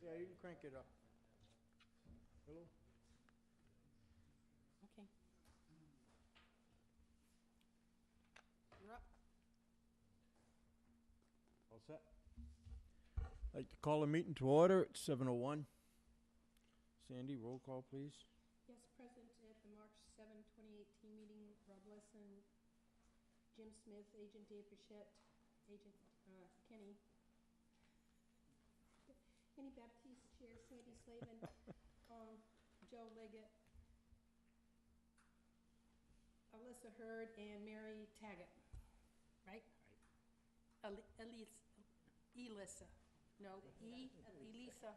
Yeah, you can crank it up. Hello? Okay. You're up. All set? I'd like to call the meeting to order at 7:01. Sandy, roll call, please. Yes, present at the March 7, 2018 meeting, Rob Lesson, Jim Smith, Agent Dave Bichette, Agent Kenny Baptiste, Chair Sandy Slavin, Joe Leggett, Alyssa Hurd, and Mary Taggett, right? Elissa. No, Elisa.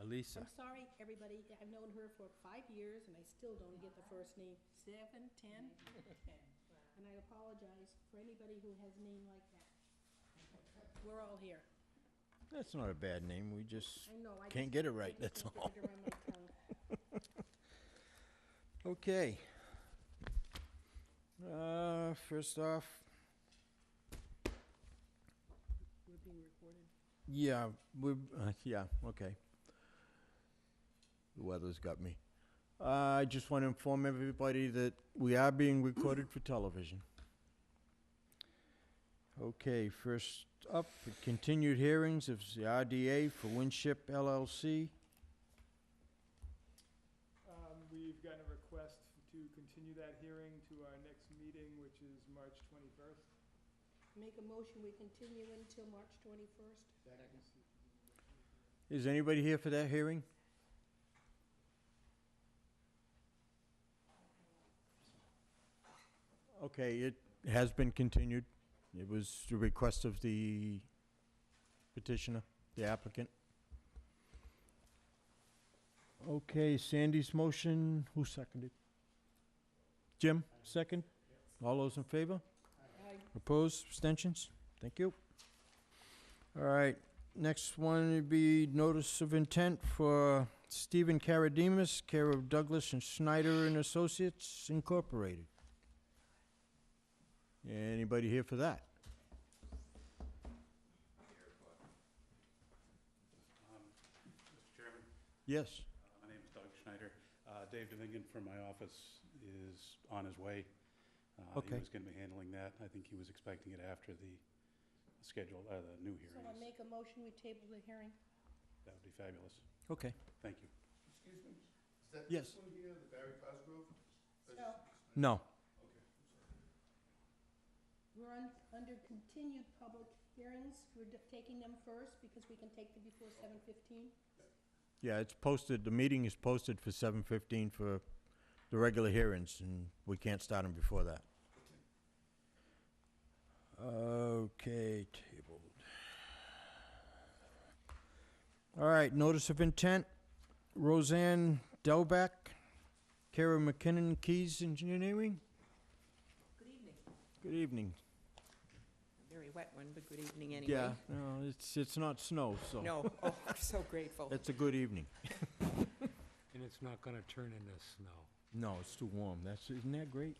Elisa. I'm sorry, everybody, I've known her for 5 years, and I still don't get the first name. 7, 10? And I apologize for anybody who has a name like that. We're all here. That's not a bad name, we just I know, I can't just- get it I right, just that's can't all. get it around my tongue. Okay. First off, We're being recorded. yeah, okay. The weather's got me. I just want to inform everybody that we are being recorded for television. Okay, first up, continued hearings of the RDA for Winship LLC. We've gotten a request to continue that hearing to our next meeting, which is March 21st. Make a motion, we continue until March 21st. Is anybody here for that hearing? Okay, it has been continued. It was the request of the petitioner, the applicant. Okay, Sandy's motion, who seconded? Jim, second? All those in favor? Aye. Opposed, abstentions? Thank you. All right, next one would be notice of intent for Stephen Karademus, care of Douglas and Schneider and Associates Incorporated. Anybody here for that? Mr. Chairman, Yes. my name is Doug Schneider. Dave Domingan from my office is on his way. Okay. He was going to be handling that. I think he was expecting it after the schedule, the new So I hearings. make a motion, we table the hearing. That would be fabulous. Okay. Thank you. Excuse me, is that Yes. this one here, the Barry Cosgrove? No. No. Okay, I'm sorry. We're under continued public hearings. We're taking them first because we can take them before 7:15. Yeah, it's posted, the meeting is posted for 7:15 for the regular hearings, and we can't start them before that. Okay, tabled. All right, notice of intent, Roseanne Delbeck, Kara McKinnon Keys Engineering. Good evening. Good evening. Very wet one, but good evening anyway. Yeah, no, it's not snow, so. No, oh, I'm so grateful. It's a good evening. And it's not gonna turn into snow. No, it's too warm. Isn't that great?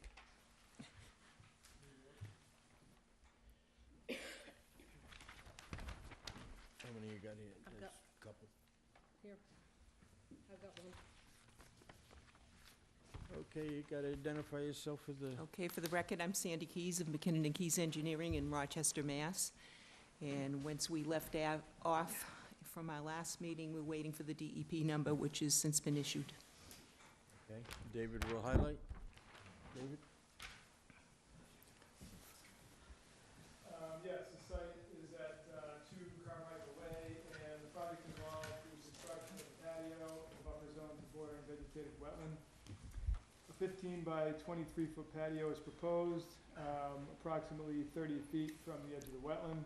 How many you got here? I've There's got- a couple. Here, I've got one. Okay, you gotta identify yourself for the, Okay, for the record, I'm Sandy Keys of McKinnon and Keys Engineering in Rochester, Mass. And once we left off from our last meeting, we're waiting for the DEP number, which has since been issued. okay, David will highlight. David? Yes, the site is at 2 Carmichael Way, and the project involved the construction of a patio in the buffer zone to border and vegetated wetland. A 15 by 23-foot patio is proposed, approximately 30 feet from the edge of the wetland.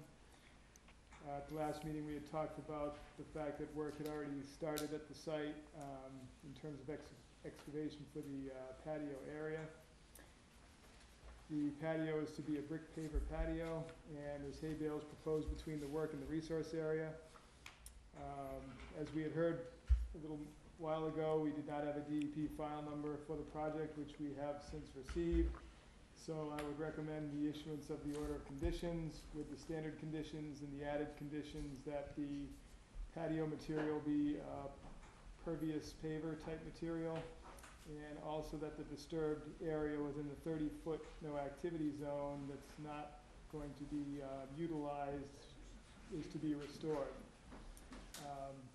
At the last meeting, we had talked about the fact that work had already started at the site in terms of excavation for the patio area. The patio is to be a brick paver patio, and there's hay bales proposed between the work and the resource area. As we had heard a little while ago, we did not have a DEP file number for the project, which we have since received. So I would recommend the issuance of the order of conditions with the standard conditions and the added conditions that the patio material be pervious paver type material, and also that the disturbed area within the 30-foot no activity zone that's not going to be utilized is to be restored.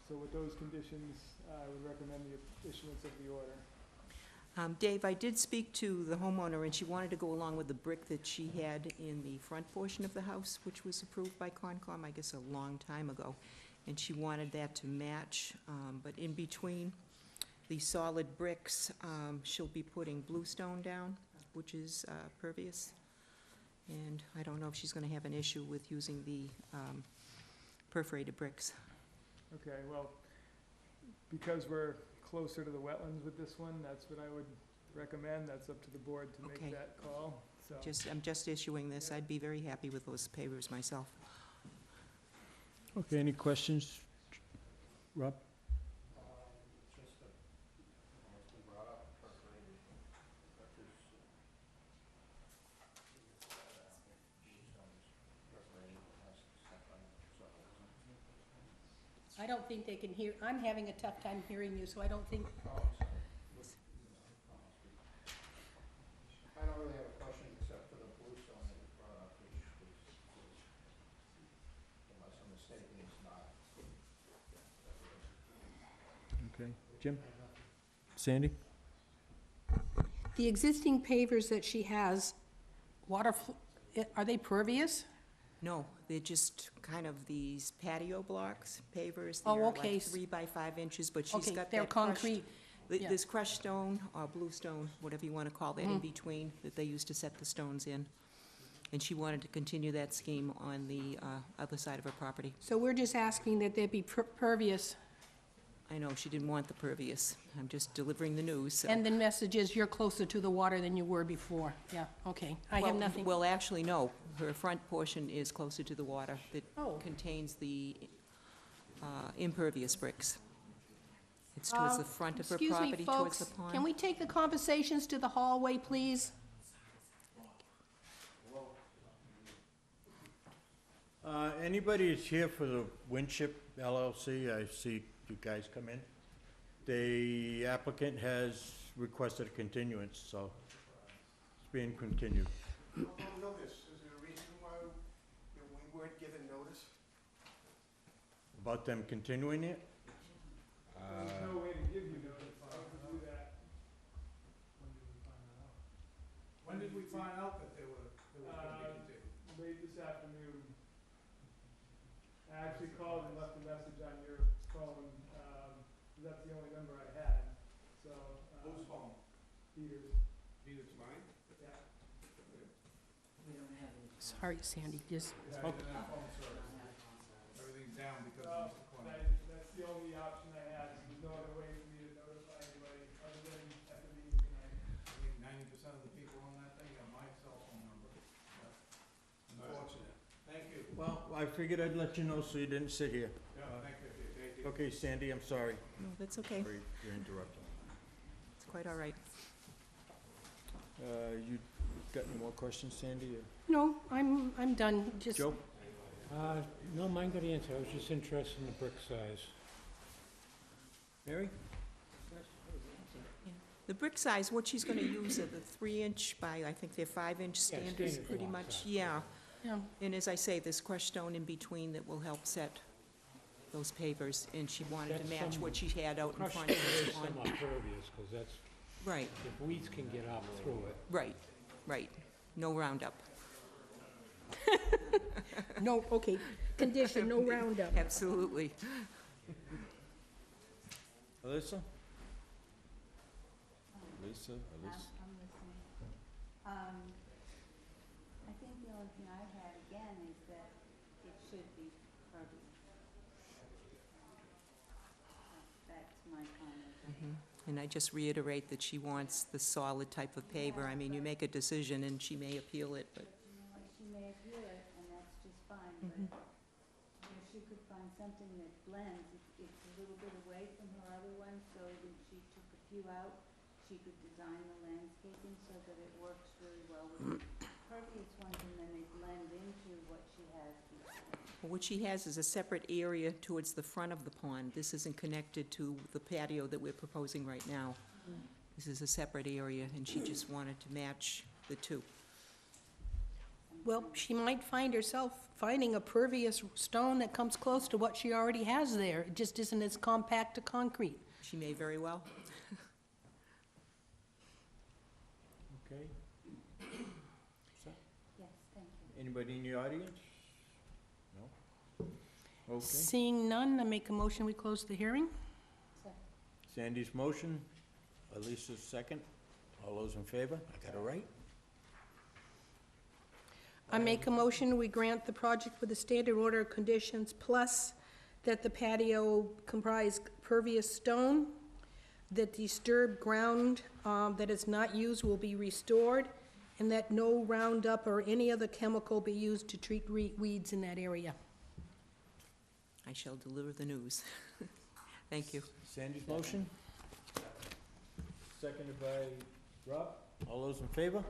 So with those conditions, I would recommend the issuance of the order. Dave, I did speak to the homeowner, and she wanted to go along with the brick that she had in the front portion of the house, which was approved by Concom, I guess, a long time ago. And she wanted that to match, but in between the solid bricks, she'll be putting bluestone down, which is pervious. And I don't know if she's gonna have an issue with using the perforated bricks. Okay, well, because we're closer to the wetlands with this one, that's what I would recommend. That's up to the board to Okay. make that call, so. I'm just issuing this. I'd be very happy with those pavers myself. Okay, any questions? Rob? Just a, it's been brought up, perforated, perforated has stuff on it. I don't think they can hear, I'm having a tough time hearing you, so I don't think, I don't really have a question except for the bluestone that was brought up, which unless I'm mistaken, is not. Okay. Jim? Sandy? the existing pavers that she has, are they pervious? No, they're just kind of these patio blocks, pavers. Oh, They're okay. like 3 by 5 inches, but she's Okay, got they're that crushed. concrete. Yeah. There's crushed stone or bluestone, whatever you want to call that, in between, that they used to set the stones in. And she wanted to continue that scheme on the other side of her property. So we're just asking that they be pervious, I know she didn't want the pervious. I'm just delivering the news, so. and the message is you're closer to the water than you were before. Yeah, okay. I have Well, nothing. Well, actually, no. Her front portion is closer to the water that Oh. contains the impervious bricks. It's towards the front of her Excuse me, property, towards the folks, pond. can we take the conversations to the hallway, please? Anybody that's here for the Winship LLC, I see you guys come in. The applicant has requested a continuance, so it's being continued. Notice, is there a reason why we weren't given notice? About them continuing it? There's no way to give you notice, how to do that. When did we find out that they were gonna be continued? Late this afternoon. I actually called and left a message on your phone, 'cause that's the only number I had, so. Whose phone? Peter's, Peter's mine? yeah. Sorry, Sandy, just, Yeah, I didn't have phone service. Everything's down because of Mr. Quinn. That's the only option I had, there's no other way for me to notify anybody other than at the meeting tonight. I think 90% of the people on that thing have my cell phone number. Unfortunate. Thank you. Well, I figured I'd let you know so you didn't sit here. Yeah, thank you. Okay, Sandy, I'm sorry. No, that's okay. Sorry you're interrupting. It's quite all right. You got any more questions, Sandy? or- no, I'm done, just. Joe? No, mine got answered. I was just interested in the brick size. Mary? The brick size, what she's gonna use are the 3-inch by, I think they're 5-inch standards, standard pretty block much, size. yeah. Yeah. And as I say, there's crushed stone in between that will help set those pavers, and she wanted to That's match some- what she had out in Crushed front stone of is us on. somewhat pervious, because that's, Right, if weeds can get up through it. right. No Roundup. No, okay, condition, no roundup. Absolutely. Alyssa? I'm listening. I think the only thing I had again is that it should be pervious. That's my comment. And I just reiterate that she wants the solid type of paver. I mean, you make a decision and she may appeal it, but, You know, she may appeal it, and that's just fine, but if she could find something that blends, it's a little bit away from her other one, so when she took a few out, she could design the landscaping so that it works really well with the pervious ones, and then they blend into what she has before. Well, what she has is a separate area towards the front of the pond. This isn't connected to the patio that we're proposing right now. This is a separate area, and she just wanted to match the two. Well, she might find herself finding a pervious stone that comes close to what she already has there. It just isn't as compact to concrete. She may very well. Okay. Yes, thank you. Anybody in the audience? No? Okay. Seeing none, I make a motion, we close the hearing. So, Sandy's motion, Elisa's second. All those in favor? I got it right? I make a motion, we grant the project with the standard order of conditions, plus that the patio comprise pervious stone, that disturbed ground that is not used will be restored, and that no Roundup or any other chemical be used to treat weeds in that area. I shall deliver the news. Thank you. Sandy's motion? Seconded by Rob. All those in favor?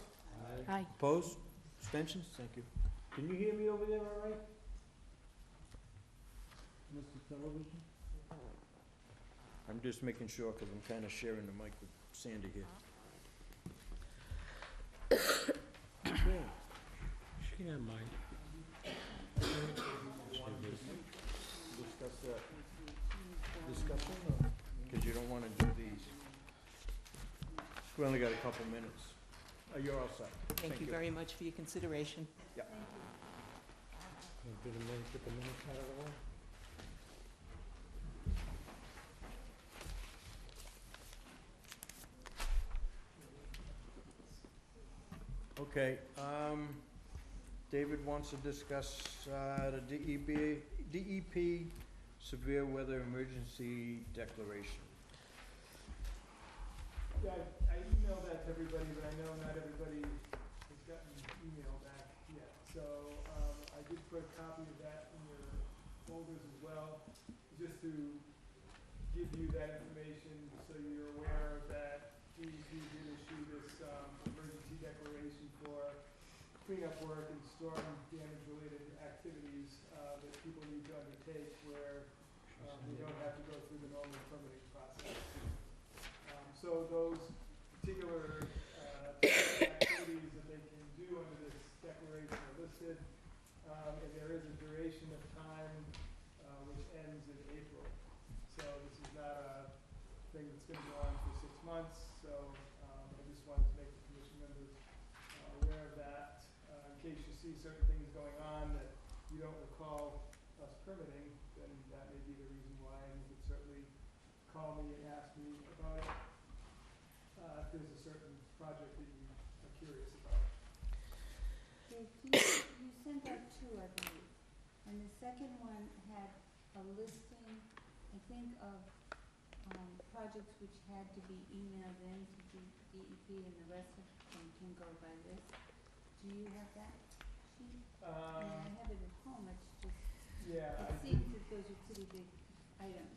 Aye. Opposed? Abstentions? Thank you. Can you hear me over there all right? Mr. Television? I'm just making sure, because I'm kind of sharing the mic with Sandy here. Okay. She didn't mind. Discuss that. Discussion, or, because you don't want to do these. We only got a couple minutes. You're all set. Thank you very much for your consideration. Get the minutes out of the way. Okay, David wants to discuss, the DEP severe weather emergency declaration. Yeah, I emailed that to everybody, but I know not everybody has gotten an email back yet. So, I did put a copy of that in your folders as well, just to give you that information so you're aware that DEP did issue this, emergency declaration for cleanup work and storm damage related activities, that people need to undertake where, we don't have to go through the normal permitting process. So those particular activities that they can do under this declaration are listed, and there is a duration of time which ends in April. So this is not a thing that's going to go on for 6 months, so I just wanted to make the commission members aware of that. In case you see certain things going on that you don't recall us permitting, then that may be the reason why, and you can certainly call me and ask me about it. If there's a certain project that you are curious about. Dave, you sent out two, I believe, and the second one had a listing, I think, of, projects which had to be emailed in to DEP, and the rest of them can go by list. Do you have that sheet? I mean, I have it at home, it's just, Yeah, it seems that those are pretty big items.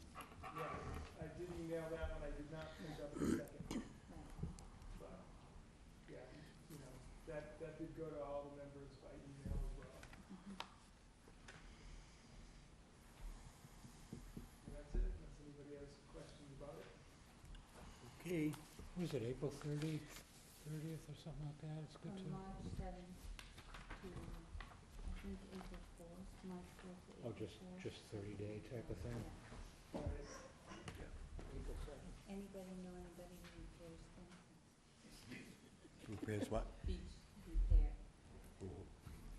yes, I did email that one, I did not pick up the second, Right. but, yeah, you know, that did go to all the members by email as well. Mhm. And that's it, unless anybody has questions about it. Okay, Was it April 30th or something like that? It's good From to, March 7th to, I think, April 4th, March 4th to oh, April 4th. just 30-day type of thing? Yeah. All right. Anybody know anybody who repairs things? Repairs what? Beach repair.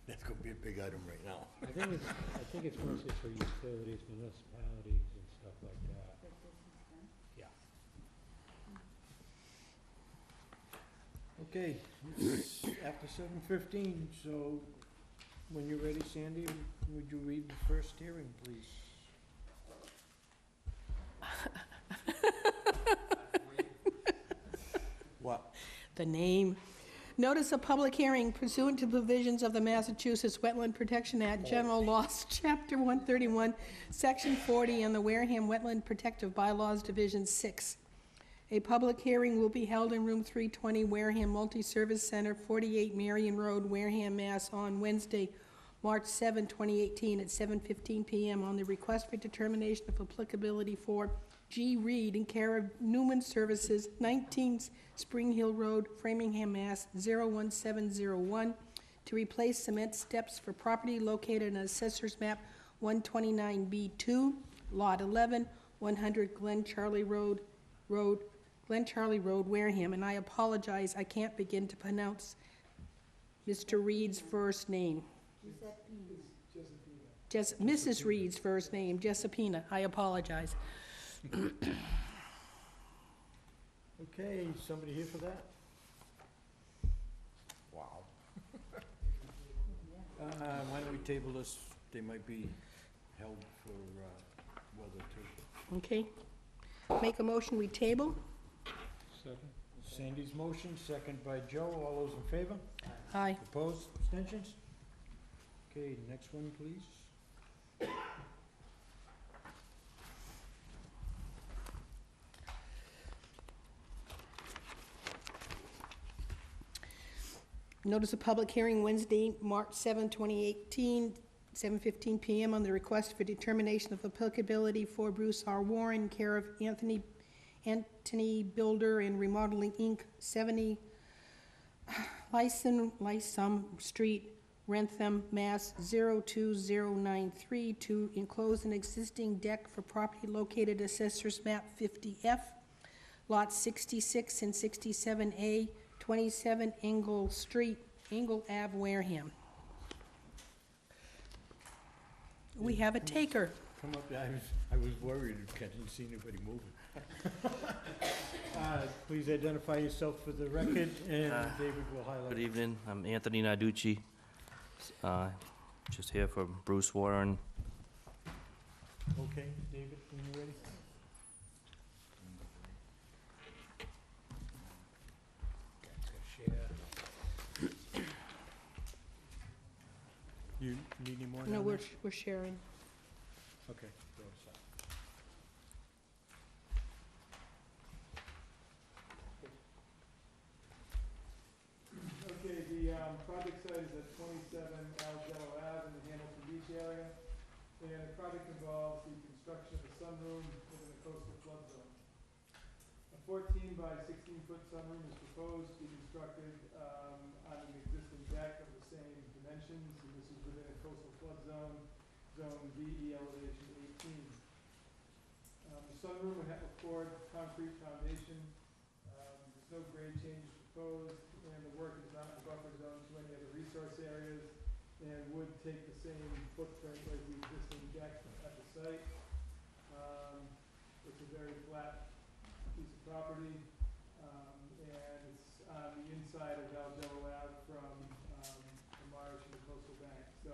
That's gonna be a big item right now. I think it's mostly for utilities, municipalities and stuff like that. That this is done? Yeah. okay, it's after 7:15, so when you're ready, Sandy, would you read the first hearing, please? What? The name. Notice of public hearing pursuant to provisions of the Massachusetts Wetland Protection Act, General Laws, Chapter 131, Section 40, and the Wareham Wetland Protective Bylaws, Division 6. A public hearing will be held in Room 320, Wareham Multi-Service Center, 48 Marion Road, Wareham, Mass., on Wednesday, March 7, 2018, at 7:15 PM on the request for determination of applicability for G. Reed in care of Newman Services, 19 Spring Hill Road, Framingham, Mass. 01701, to replace cement steps for property located on Assessor's Map 129B2, Lot 11, 100 Glen Charlie Road, Wareham. And I apologize, I can't begin to pronounce Mr. Reed's first name. Mrs. Reed's first name, Jessipina. I apologize. Okay, somebody here for that? Wow. Why don't we table this? They might be held for weather too. Okay. Make a motion, we table? Second? Sandy's motion, second by Joe. All those in favor? Aye. Opposed? Abstentions? Okay, next one, please. Notice of public hearing Wednesday, March 7, 2018, 7:15 PM on the request for determination of applicability for Bruce R. Warren, care of Anthony Builder and Remodeling, Inc., 70 Lysum Street, Rentham, Mass. 02093, to enclose an existing deck for property located Assessor's Map 50F, Lots 66 and 67A, 27 Engle Street, Engle Ave, Wareham. We have a taker. Come up, I was worried, I didn't see anybody moving. Please identify yourself for the record, and David will highlight. Good evening, I'm Anthony Narducci, just here for Bruce Warren. Okay, David, when you're ready. You need any more? No, on we're that? sharing. Okay, go aside. Okay, the project site is at 27 Algello Ave in the Hamilton Beach area, and the project involves the construction of a sunroom within a coastal flood zone. A 14 by 16-foot sunroom is proposed to be constructed on an existing deck of the same dimensions, and this is within a coastal flood zone, zone VE elevation 18. The sunroom would have a poured concrete foundation. There's no grade change proposed, and the work is not in buffer zone to any other resource areas, and would take the same footprint as the existing deck at the site. It's a very flat piece of property, and it's on the inside of Algello Ave from the marsh and the coastal bank. So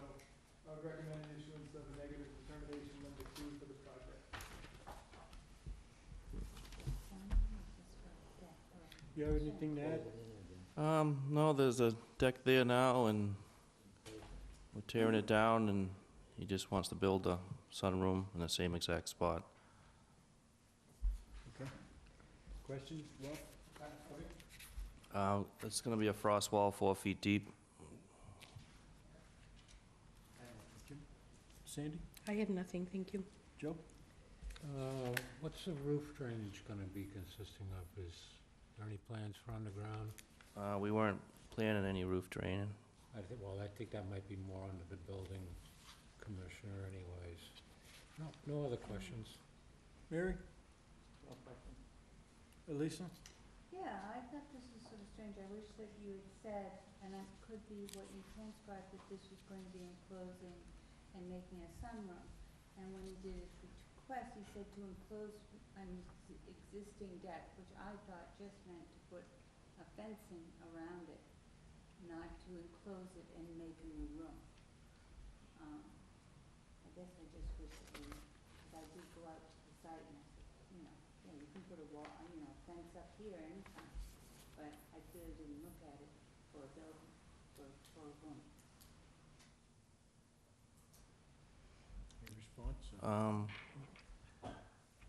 I would recommend the issuance of a negative determination number 2 for the project. You have anything to add? No, there's a deck there now, and we're tearing it down, and he just wants to build a sunroom in the same exact spot. Okay. Questions, Rob? It's gonna be a frost wall 4 feet deep. Sandy? I have nothing, thank you. Joe? What's the roof drainage gonna be consisting of? Is there any plans for underground? We weren't planning any roof draining. I think that might be more under the building commissioner anyways. No other questions? Mary? Elisa? Yeah, I thought this was sort of strange. I wish that you had said, and it could be what you transcribed, that this was going to be enclosing and making a sunroom. And when he did his request, he said to enclose an existing deck, which I thought just meant to put a fencing around it, not to enclose it and make a new room. I guess I just wish that we, if I did go out to the site and I said, yeah, you can put a wall, fence up here anytime, but I clearly didn't look at it for a building, for a room. Any response?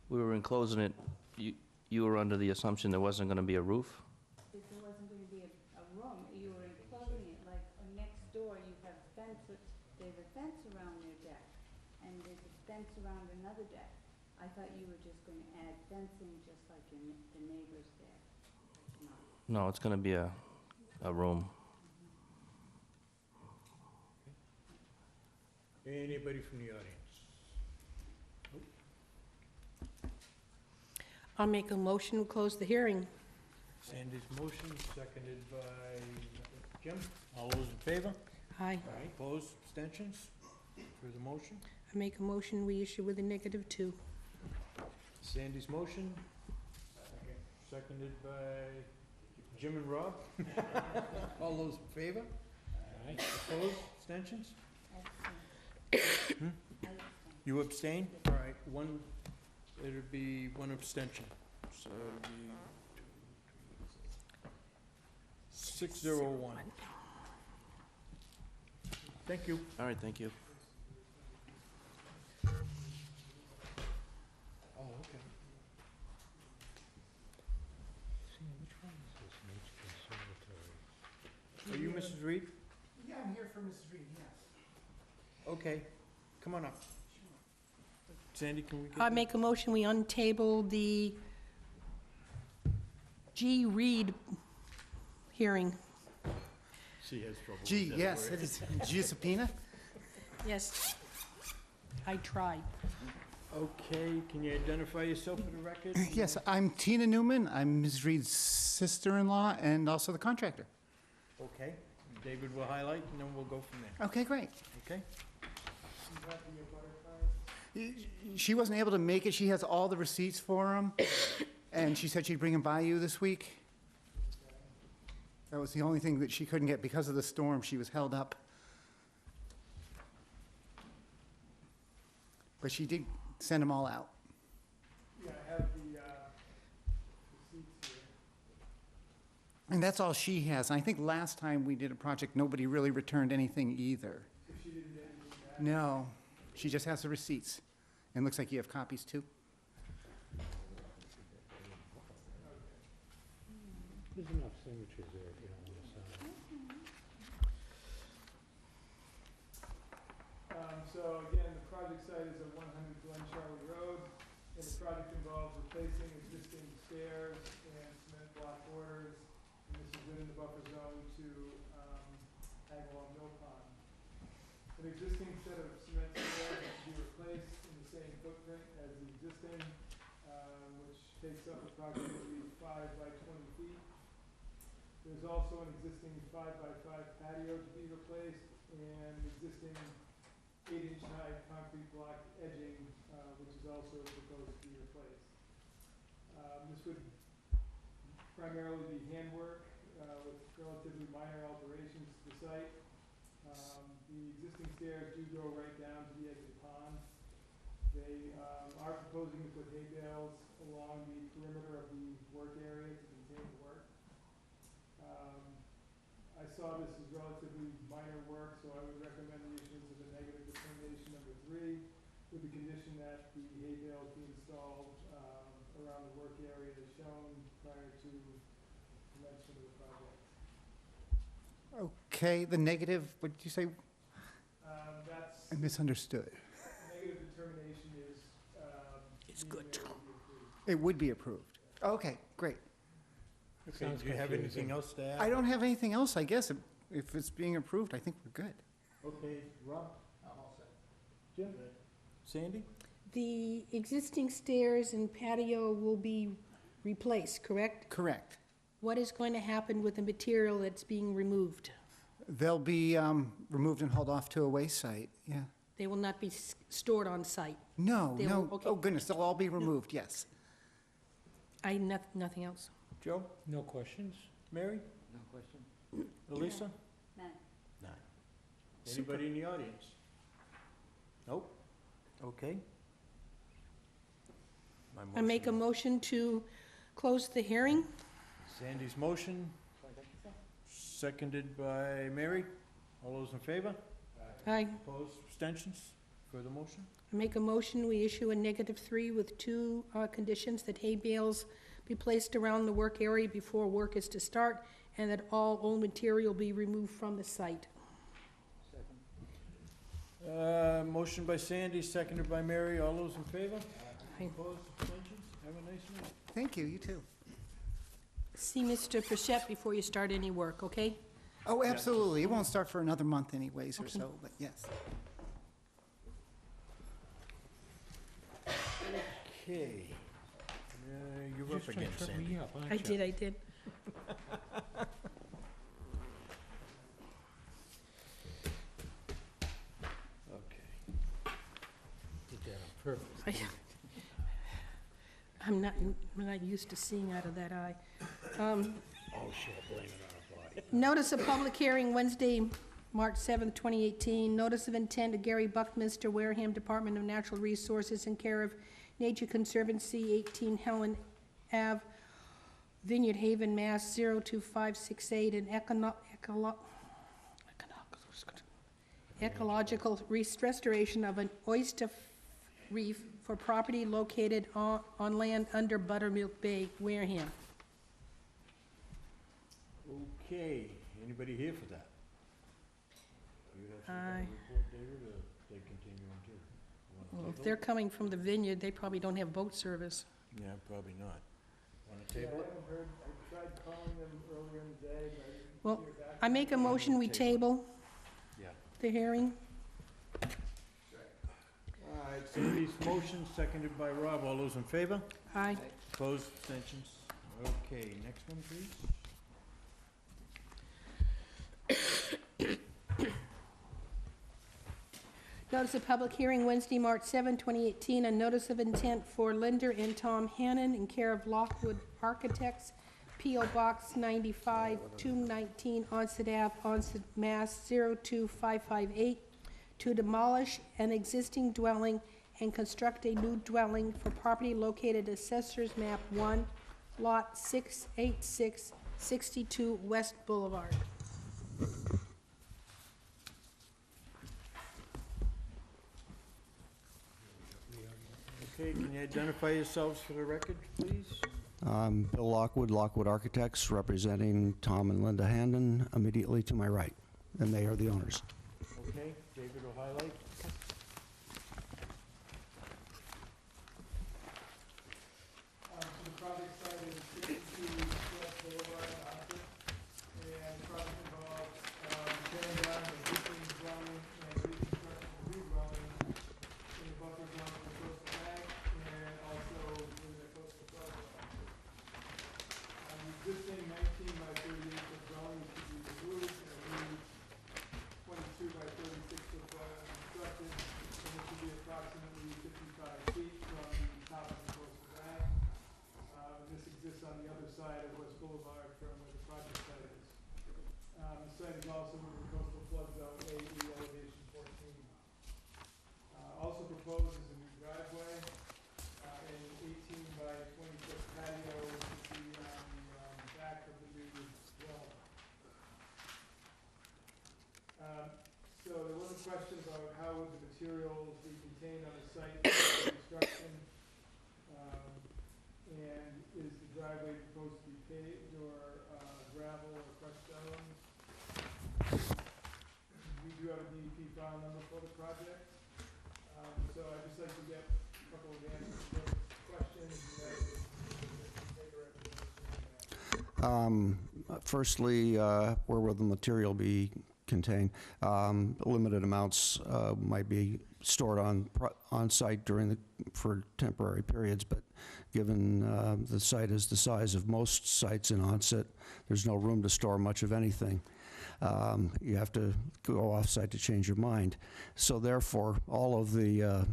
We were enclosing it, you were under the assumption there wasn't gonna be a roof? If there wasn't gonna be a room, you were enclosing it, like, next door, you have fence that they fence around another deck. I thought you were just gonna add fencing, just like the neighbors there. No. No, it's gonna be a room. Anybody from the audience? I'll make a motion to close the hearing. Sandy's motion, seconded by Jim. All those in favor? Aye. Opposed, abstentions? For the motion? I make a motion, we issue with a -2. Sandy's motion. Seconded by Jim and Rob. All those in favor? Aye. Opposed, abstentions? Abstain. You abstain? All right, one, it'd be one abstention. So it'd be 601. Thank you. All right, thank you. Oh, okay. See, which one is this Nature Conservatory? Are you Mrs. Reed? Yeah, I'm here for Mrs. Reed, yes. Okay, come on up. Sandy, can we get? I make a motion, we untable the G. Reed hearing. She has trouble with Gee, that yes, word. it is. G. subpoena? Yes, I tried. Okay, can you identify yourself for the record? Yes, I'm Tina Newman. I'm Ms. Reed's sister-in-law and also the contractor. Okay, David will highlight and then we'll go from there, Okay, great. okay? You got the butter cards? She wasn't able to make it. She has all the receipts for him, and she said she'd bring them by you this week. That was the only thing that she couldn't get because of the storm. She was held up. But she did send them all out. Yeah, I have the receipts here. And that's all she has. And I think last time we did a project, nobody really returned anything either. So she didn't get anything back? No, she just has the receipts. And looks like you have copies too. There's enough signatures there if you don't want to sign. So again, the project site is at 100 Glen Charlie Road, and the project involves replacing existing stairs and cement block borders, and this is within the buffer zone to Agawam Mill Pond. An existing set of cement stairs is to be replaced in the same footprint as the existing, which takes up approximately 5 by 20 feet. There's also an existing 5 by 5 patio to be replaced, and existing 8-inch high concrete block edging, which is also proposed to be replaced. This would primarily be handwork, with relatively minor alterations to the site. The existing stairs do go right down to the edge of the pond. They, are proposing to put hay bales along the perimeter of the work area to contain the work. I saw this as relatively minor work, so I would recommend the issuance of a negative determination number 3, with the condition that the hay bales be installed around the work area as shown prior to commencement of the project. Okay, the negative, what did you say? That's, I misunderstood. negative determination is, It's being good. able to be approved. It would be approved. Okay, great. Okay, Sounds do you have anything confusing. else to add? I don't have anything else, I guess. If it's being approved, I think we're good. Okay, Rob? I'm all set. Jim? Sandy? The existing stairs and patio will be replaced, correct? Correct. What is going to happen with the material that's being removed? They'll be removed and hauled off to a waste site, yeah. They will not be stored on site. No, They no, will- okay. oh goodness, they'll all be removed, yes. Nothing else. Joe? No questions? Mary? No question? Elisa? None. Anybody in the audience? Nope. Okay. My I make a motion to close the hearing. Sandy's motion, seconded by Mary. All those in favor? I Opposed, abstentions for the motion? make a motion, we issue a -3 with 2 conditions, that hay bales be placed around the work area before work is to start, and that all old material be removed from the site. Motion by Sandy, seconded by Mary. All those in favor? Aye. Opposed, abstentions? Have a nice night. Thank you, you too. See Mr. Pichette before you start any work, okay? Oh, absolutely. It won't start for another month anyways or Okay. so, but yes. Okay. You're up again, Sandy. I did. Okay. Did that on purpose. I'm not used to seeing out of that eye. Oh, she'll blame it on her body. Notice of public hearing Wednesday, March 7th, 2018. Notice of intent of Gary Buckminster, Wareham Department of Natural Resources, in care of Nature Conservancy, 18 Helen Ave, Vineyard Haven, Mass. 02568, and ecological restoration of an oyster reef for property located on land under Buttermilk Bay, Wareham. Okay, anybody here for that? Do you have some kind Aye. of report, David, or they continuing too? You wanna Well, if table they're it? coming from the vineyard, they probably don't have boat service. Yeah, probably not. Want to Yeah, table I it? haven't heard, I tried calling them earlier in the day, but I didn't Well, hear back. I make a motion, we table Yeah. the hearing. All right, Sandy's motion, seconded by Rob. All those in favor? Aye. Opposed, abstentions? Okay, next one, please. Notice of public hearing Wednesday, March 7, 2018, a notice of intent for Linda and Tom Hannon in care of Lockwood Architects, P.O. Box 95, 219 Onset Ave, Onset, Mass. 02558, to demolish an existing dwelling and construct a new dwelling for property located Assessor's Map 1, Lot 686, 62 West Boulevard. Okay, can you identify yourselves for the record, please? Bill Lockwood, Lockwood Architects, representing Tom and Linda Handon, immediately to my right, and they are the owners. Okay, David will highlight. So the project site is 62 West Boulevard, Oxford, and the project involves tearing down the existing dwelling and reconstructing a new dwelling in the buffer zone of the coastal bank and also in the coastal flood zone. The existing 19 by 38 foot dwelling is to be removed and a new 22 by 36 foot dwelling constructed, and it should be approximately 55 feet from the top of the coastal bank. This exists on the other side of West Boulevard from where the project site is. The site is also in the coastal flood zone, AE elevation 14. Also proposed is a new driveway, an 18 by 20 foot patio, which would be on the back of the new dwelling. So there was a question about how would the materials be contained on the site for construction? And is the driveway proposed to be paved or gravel or crushed stones? We do have a DEP file number for the project. So I'd just like to get a couple of answers to those questions. Firstly, where will the material be contained? Limited amounts might be stored on site for temporary periods, but given the site is the size of most sites in Onset, there's no room to store much of anything. You have to go off-site to change your mind. So therefore, all of the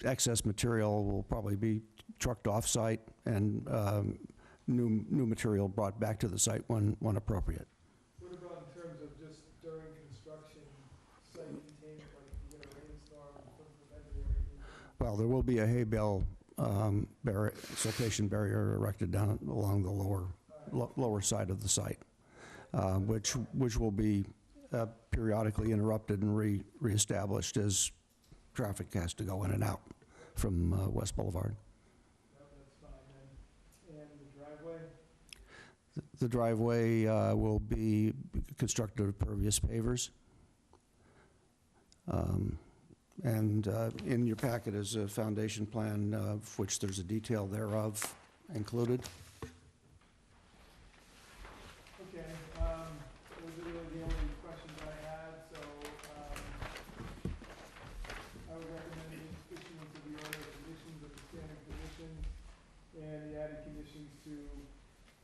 excess material will probably be trucked off-site and new material brought back to the site when appropriate. What about in terms of just during construction, site containment, like you get a rainstorm and put the vendor or anything? Well, there will be a hay bale siltation barrier erected down along the lower side of the site, which will be periodically interrupted and reestablished as traffic has to go in and out from West Boulevard. No, that's fine then. And the driveway? The driveway will be constructed of pervious pavers. And in your packet is a foundation plan, of which there's a detail thereof included. Okay, those are really the only questions I had, so, I would recommend the issuance of the order of conditions of the standing conditions and the added conditions to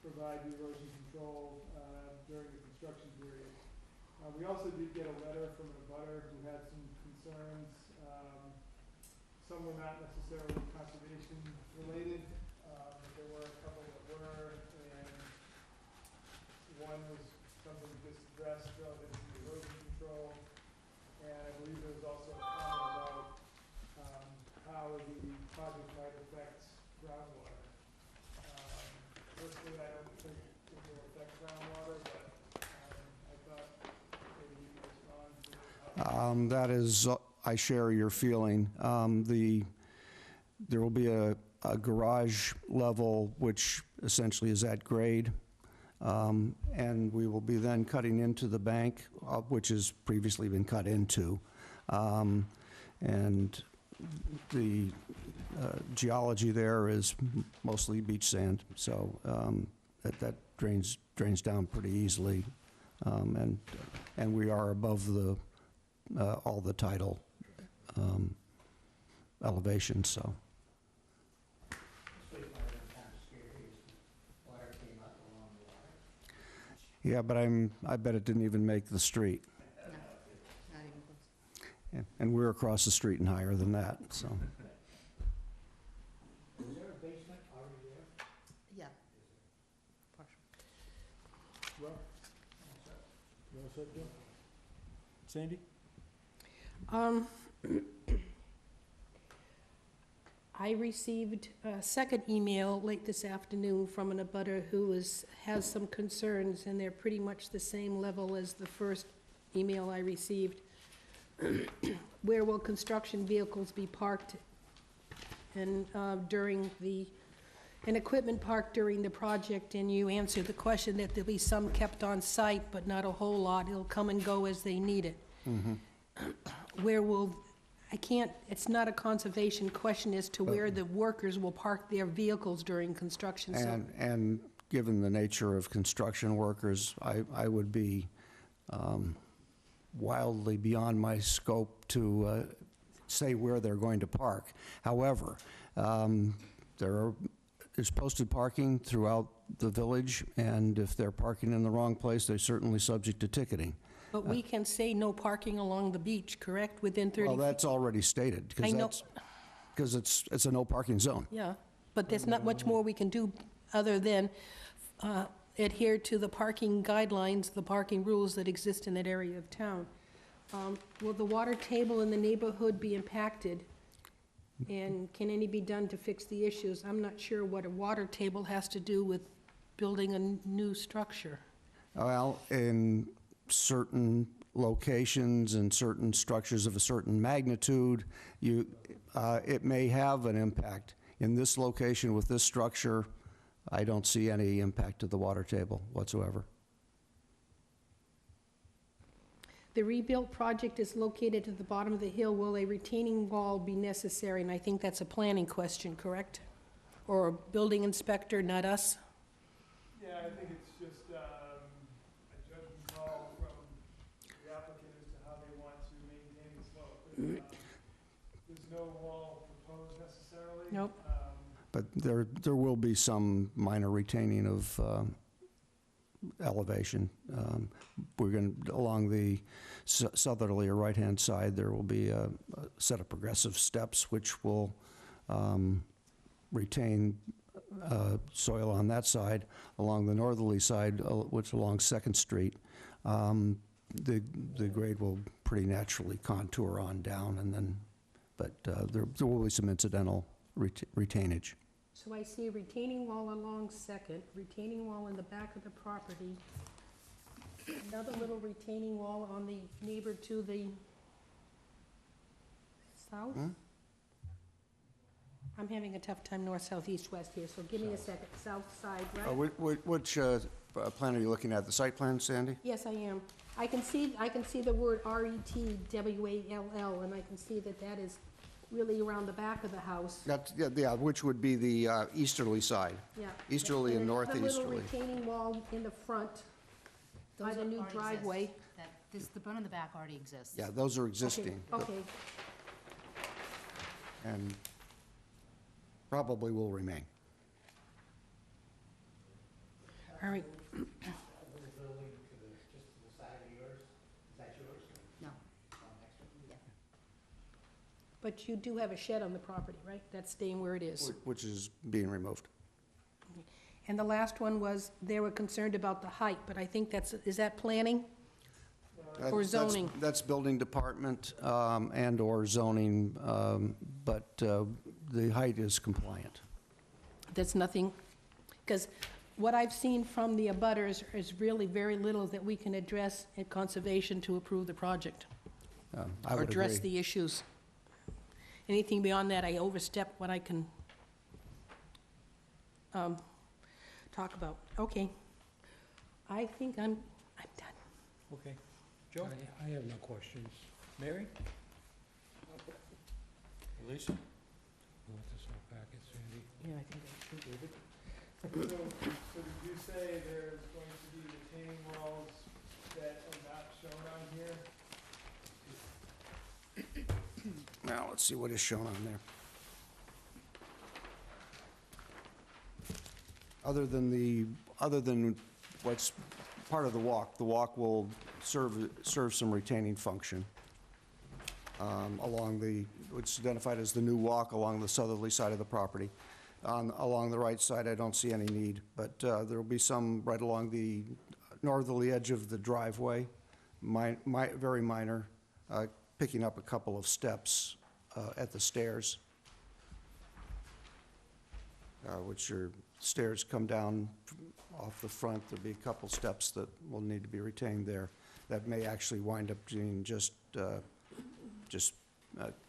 provide the erosion control, during the construction period. We also did get a letter from a abutter who had some concerns. Some were not necessarily conservation related, but there were a couple that were, and one was something just addressed relative to the erosion control. And I believe there was also a comment about, how the project might affect groundwater. Personally, I don't think it will affect groundwater, but, I thought maybe you could respond to how. That is, I share your feeling. There will be a garage level, which essentially is at grade, and we will be then cutting into the bank, which has previously been cut into. And the geology there is mostly beach sand, so that drains down pretty easily, and we are above all the tidal elevations, so. Yeah, but I bet it didn't even make the street. No, not even close. Yeah, and we're across the street and higher than that, so. Is there a basement already there? Yeah. Partial. Well, you all set, Joe? Sandy? I received a second email late this afternoon from an abutter who has some concerns, and they're pretty much the same level as the first email I received. Where will construction vehicles be parked and equipment parked during the project? And you answered the question that there'll be some kept on site, but not a whole lot. It'll come and go as they need it. Where will, it's not a conservation question as to where the workers will park their vehicles during construction. So And given the nature of construction workers, I would be wildly beyond my scope to say where they're going to park. However, there's posted parking throughout the village, and if they're parking in the wrong place, they're certainly subject to ticketing. But we can say no parking along the beach, correct, within 30 feet? Well, that's already stated, I know. because it's a no parking zone. Yeah, but there's not much more we can do other than adhere to the parking guidelines, the parking rules that exist in that area of town. Will the water table in the neighborhood be impacted? And can any be done to fix the issues? I'm not sure what a water table has to do with building a new structure. Well, in certain locations and certain structures of a certain magnitude, it may have an impact. In this location with this structure, I don't see any impact to the water table whatsoever. The rebuilt project is located at the bottom of the hill. Will a retaining wall be necessary? And I think that's a planning question, correct? Or a building inspector, not us? Yeah, I think it's just a judgment call from the applicant as to how they want to maintain the slope. There's no wall proposed necessarily. Nope. But there will be some minor retaining of elevation. We're going to, along the southerly or right-hand side, there will be a set of progressive steps which will retain soil on that side. Along the northerly side, which along 2nd Street, the grade will pretty naturally contour on down, and then, but there will be some incidental retainage. So I see a retaining wall along 2nd, retaining wall in the back of the property, another little retaining wall on the neighbor to the south? I'm having a tough time north, south, east, west here, so give me a second. South side, right? Which plan are you looking at? The site plan, Sandy? Yes, I am. I can see the word RETWALL, and I can see that that is really around the back of the house. That's, yeah, which would be the easterly side. Yeah. Easterly and The northeasterly. little retaining wall in the front by the new driveway. The one in the back already exists. Yeah, those are existing. Okay, And probably will remain. all right. No. But you do have a shed on the property, right? That's staying where it is. Which is being removed. And the last one was, they were concerned about the height, but I think is that planning? Or zoning? That's building department and/or zoning, but the height is compliant. That's nothing, because what I've seen from the abutters is really very little that we can address at conservation to approve the project. I Or would address agree. the issues. Anything beyond that, I overstep what I can talk about. Okay. I think I'm done. Okay. Joe? I have no questions. Mary? Lisa? You want this whole packet, Sandy? Yeah, I think I should. David? So did you say there's going to be retaining walls that are not shown on here? Now, let's see what is shown on there. Other than what's part of the walk will serve some retaining function along what's identified as the new walk along the southerly side of the property. Along the right side, I don't see any need, but there will be some right along the northerly edge of the driveway, very minor, picking up a couple of steps at the stairs, which are stairs come down off the front. There'll be a couple steps that will need to be retained there. That may actually wind up being just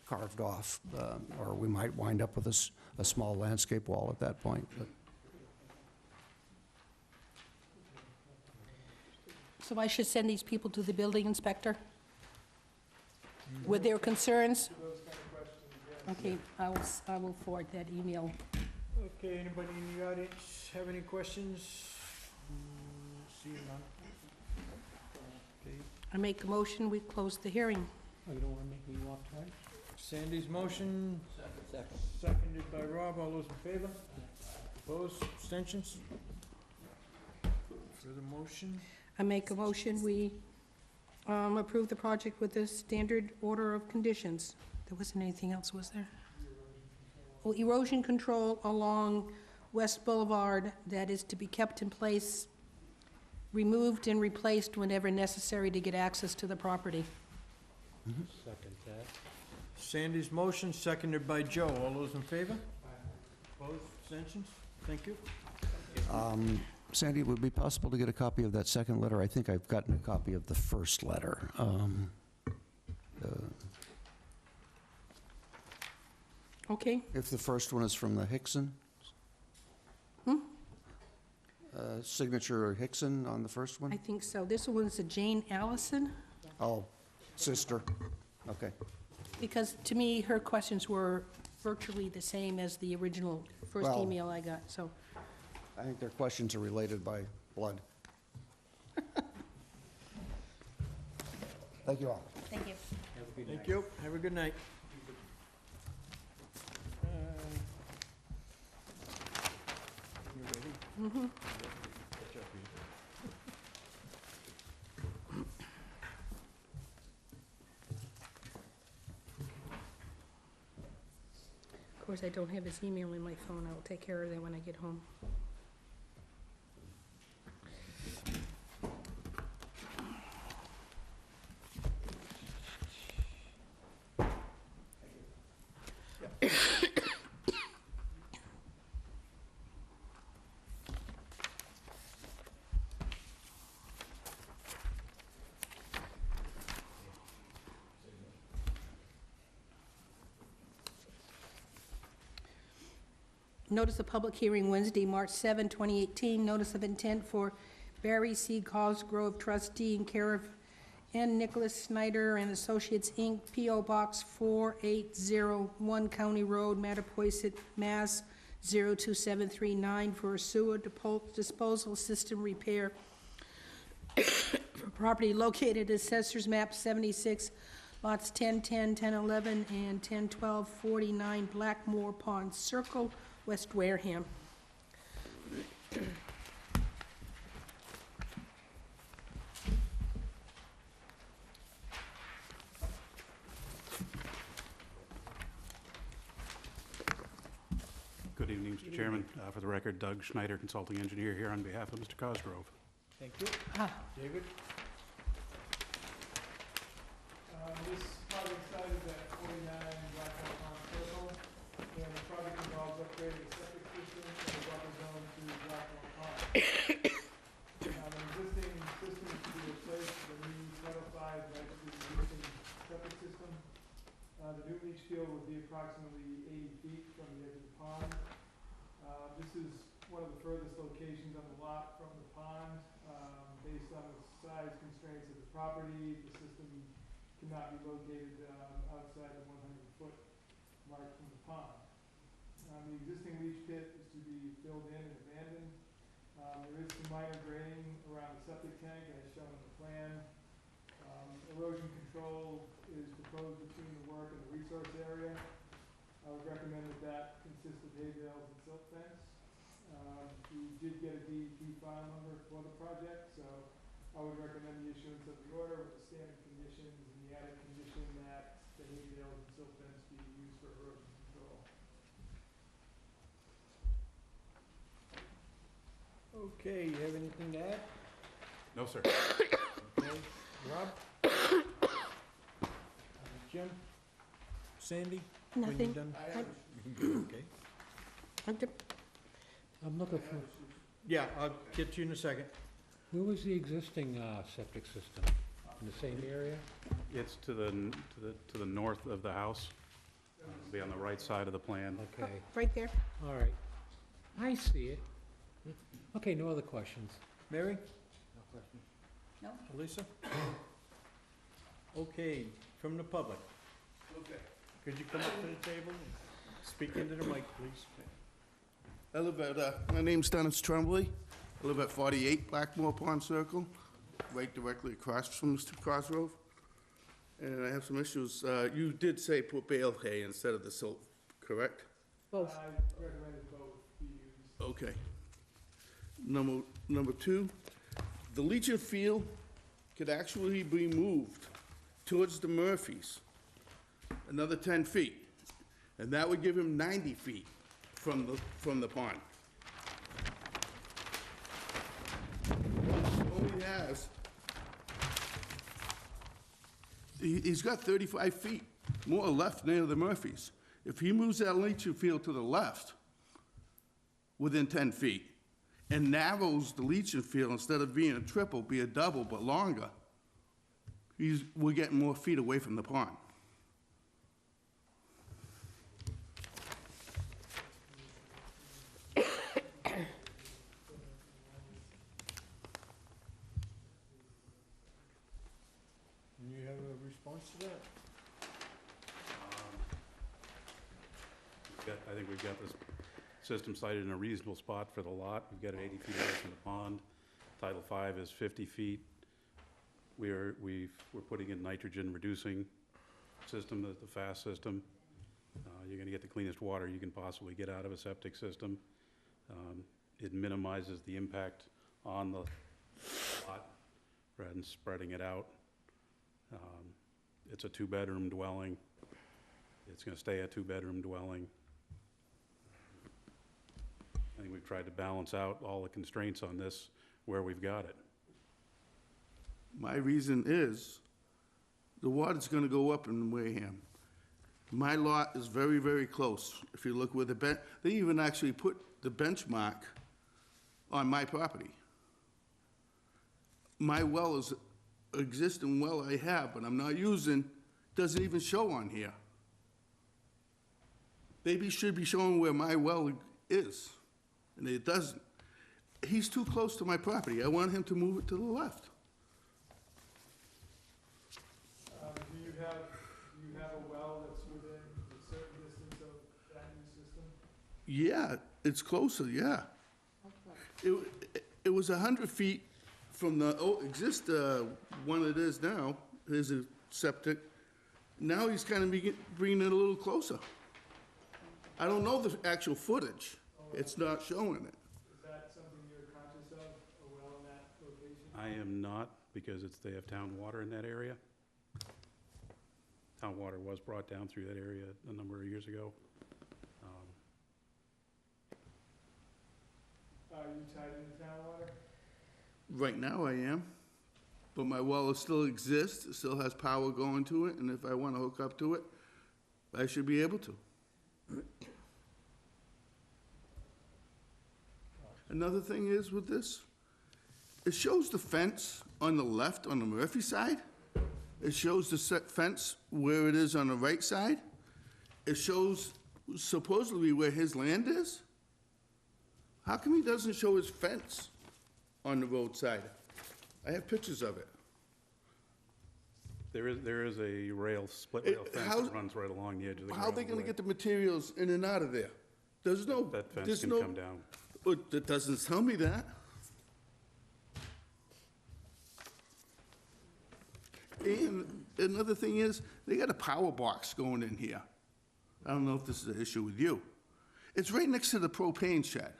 carved off, or we might wind up with a small landscape wall at that point. But So I should send these people to the building inspector with their concerns? Those kind of questions, yeah. Okay, I will forward that email. Okay, anybody in the audience have any questions? See none. Okay, I make a motion, we close the hearing. Oh, you don't want to make me walk twice? Sandy's motion, Second. seconded by Rob. All those in favor? Opposed? Abstentions? For the motion? I make a motion, we approve the project with the standard order of conditions. There wasn't anything else, was there? Well, erosion control along West Boulevard that is to be kept in place, removed and replaced whenever necessary to get access to the property. Second that. Sandy's motion, seconded by Joe. All those in favor? Opposed? Abstentions? Thank you. Sandy, would it be possible to get a copy of that second letter? I think I've gotten a copy of the first letter. Okay, If the first one is from the Hickson? Signature Hickson on the first I one? think so. This one's a Jane Allison, Oh, sister. Okay. because to me, her questions were virtually the same as the original first Well- email I got, so. I think their questions are related by blood. Thank you all. Thank you. Have a good night. Thank you. Have a good night. You ready? Of course, I don't have his email in my phone. I will take care of that when I get home. Notice of public hearing Wednesday, March 7, 2018. Notice of intent for Barry C. Cosgrove, trustee, in care of N. Nicholas Snyder and Associates, Inc., P.O. Box 4801, County Road, Mattapoisett, Mass. 02739, for a sewer disposal system repair for property located at Assessor's Map 76, lots 1010, 1011, and 1012, 49 Blackmore Pond Circle, West Wareham. Good evening, Mr. Chairman. For the record, Doug Schneider, consulting engineer, here on behalf of Mr. Cosgrove. Thank you. David? This project site is at 49 Blackwell Pond Circle, and the project involves upgrading the septic system from the buffer zone to Blackwell Pond. An existing system is to be replaced with a new Title V registered existing septic system. The new leach field would be approximately 80 feet from the edge of the pond. This is one of the furthest locations on the lot from the pond. Based on the size constraints of the property, the system cannot be located outside the 100-foot mark from the pond. The existing leach pit is to be filled in and abandoned. There is some minor grading around the septic tank as shown on the plan. Erosion control is proposed between the work and the resource area. I would recommend that consists of hay bales and silt fence. We did get a DEP file number for the project, so I would recommend the issuance of the order with the standard conditions and the added condition that the hay bales and silt fence be used for erosion control. Okay, you have anything to add? No, sir. Okay, Rob? Jim? Sandy? When you Nothing. done? Okay. I'm looking for, Yeah, I'll get you in a second. where was the existing septic system? In the same area? It's to the north of the house. It'll be on the right side of the plan. Okay, Right there. all right. I see it. Okay, no other questions. Mary? No question. No? Elisa? Okay, from the public. Okay. Could you come up to the table and speak into the mic, please? I live at, my name's Dennis Tremblay. I live at 48 Blackmore Pond Circle, right directly across from Mr. Cosgrove. And I have some issues. You did say put bale hay instead of the silt, correct? Both. I recommended both be used. Okay. Number two, the leaching field could actually be moved towards the Murphys, another 10 feet. And that would give him 90 feet from the pond. All he has, he's got 35 feet more left near the Murphys. If he moves that leaching field to the left, within 10 feet, and narrows the leaching field, instead of being a triple, be a double, but longer, we're getting more feet away from the pond. And you have a response to that? I think we've got this system sited in a reasonable spot for the lot. We've got it 80 feet away from the pond. Title V is 50 feet. We're putting in nitrogen reducing system, the fast system. You're gonna get the cleanest water you can possibly get out of a septic system. It minimizes the impact on the lot rather than spreading it out. It's a two-bedroom dwelling. It's gonna stay a two-bedroom dwelling. I think we've tried to balance out all the constraints on this where we've got it. My reason is, the water's gonna go up in Wareham. My lot is very, very close. If you look where they even actually put the benchmark on my property. My well is existing well I have, but I'm not using, doesn't even show on here. They should be showing where my well is, and it doesn't. He's too close to my property. I want him to move it to the left. Do you have a well that's within a certain distance of that new system? Yeah, it's closer, yeah. It was 100 feet from the, one it is now, there's a septic. Now he's kind of bringing it a little closer. I don't know the actual footage. It's not showing it. Is that something you're conscious of, a well in that location? I am not, because they have town water in that area. Town water was brought down through that area a number of years ago. Are you tied into town water? Right now I am, but my well still exists, it still has power going to it, and if I want to hook up to it, I should be able to. Another thing is with this, it shows the fence on the left on the Murphy side. It shows the set fence where it is on the right side. It shows supposedly where his land is. How come he doesn't show his fence on the roadside? I have pictures of it. There is a split rail fence that runs right along the edge of the How are they gravel gonna way. get the materials in and out of there? There's no, That fence there's can no. come down. But that doesn't tell me that. And another thing is, they got a power box going in here. I don't know if this is an issue with you. It's right next to the propane shed.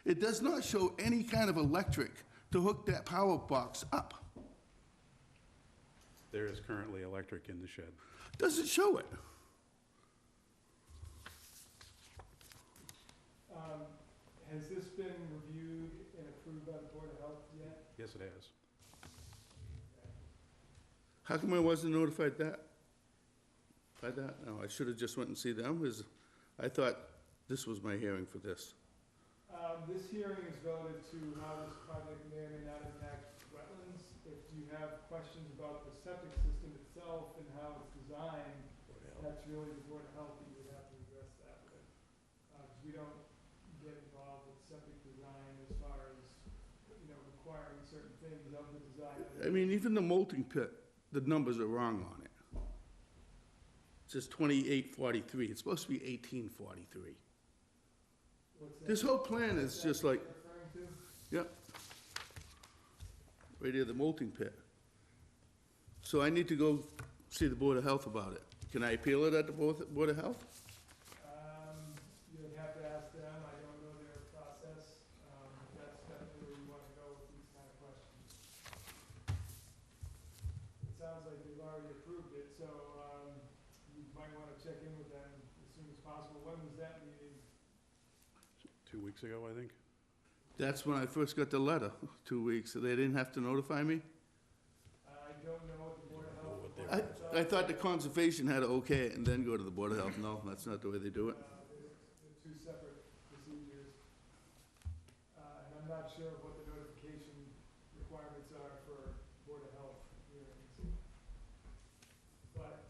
It does not show any kind of electric to hook that power box up. There is currently electric in the shed. Doesn't show it. Has this been reviewed and approved by the Board of Health yet? Yes, it has. How come I wasn't notified by that? No, I should have just went and see them, I thought this was my hearing for this. This hearing is relative to how this project may or may not impact wetlands. If you have questions about the septic system itself and how it's designed, that's really the Board of Health that you would have to address that with. 'Cause we don't get involved with septic design as far as, requiring certain things of the design. I mean, even the molting pit, the numbers are wrong on it. It says 2843, it's supposed to be 1843. What's that? This whole plan is just like, Referring to? yep. Right here, the molting pit. So I need to go see the Board of Health about it. Can I appeal it at the Board of Health? You'd have to ask them, I don't know their process. That's definitely where you want to go with these kind of questions. It sounds like they've already approved it, so, you might want to check in with them as soon as possible. When was that meeting? 2 weeks ago, I think. That's when I first got the letter, 2 weeks, so they didn't have to notify me? I don't know what the Board of Health requirements are. I thought the conservation had to okay it and then go to the Board of Health. No, that's not the way they do it. They're two separate procedures. And I'm not sure what the notification requirements are for Board of Health hearings. But,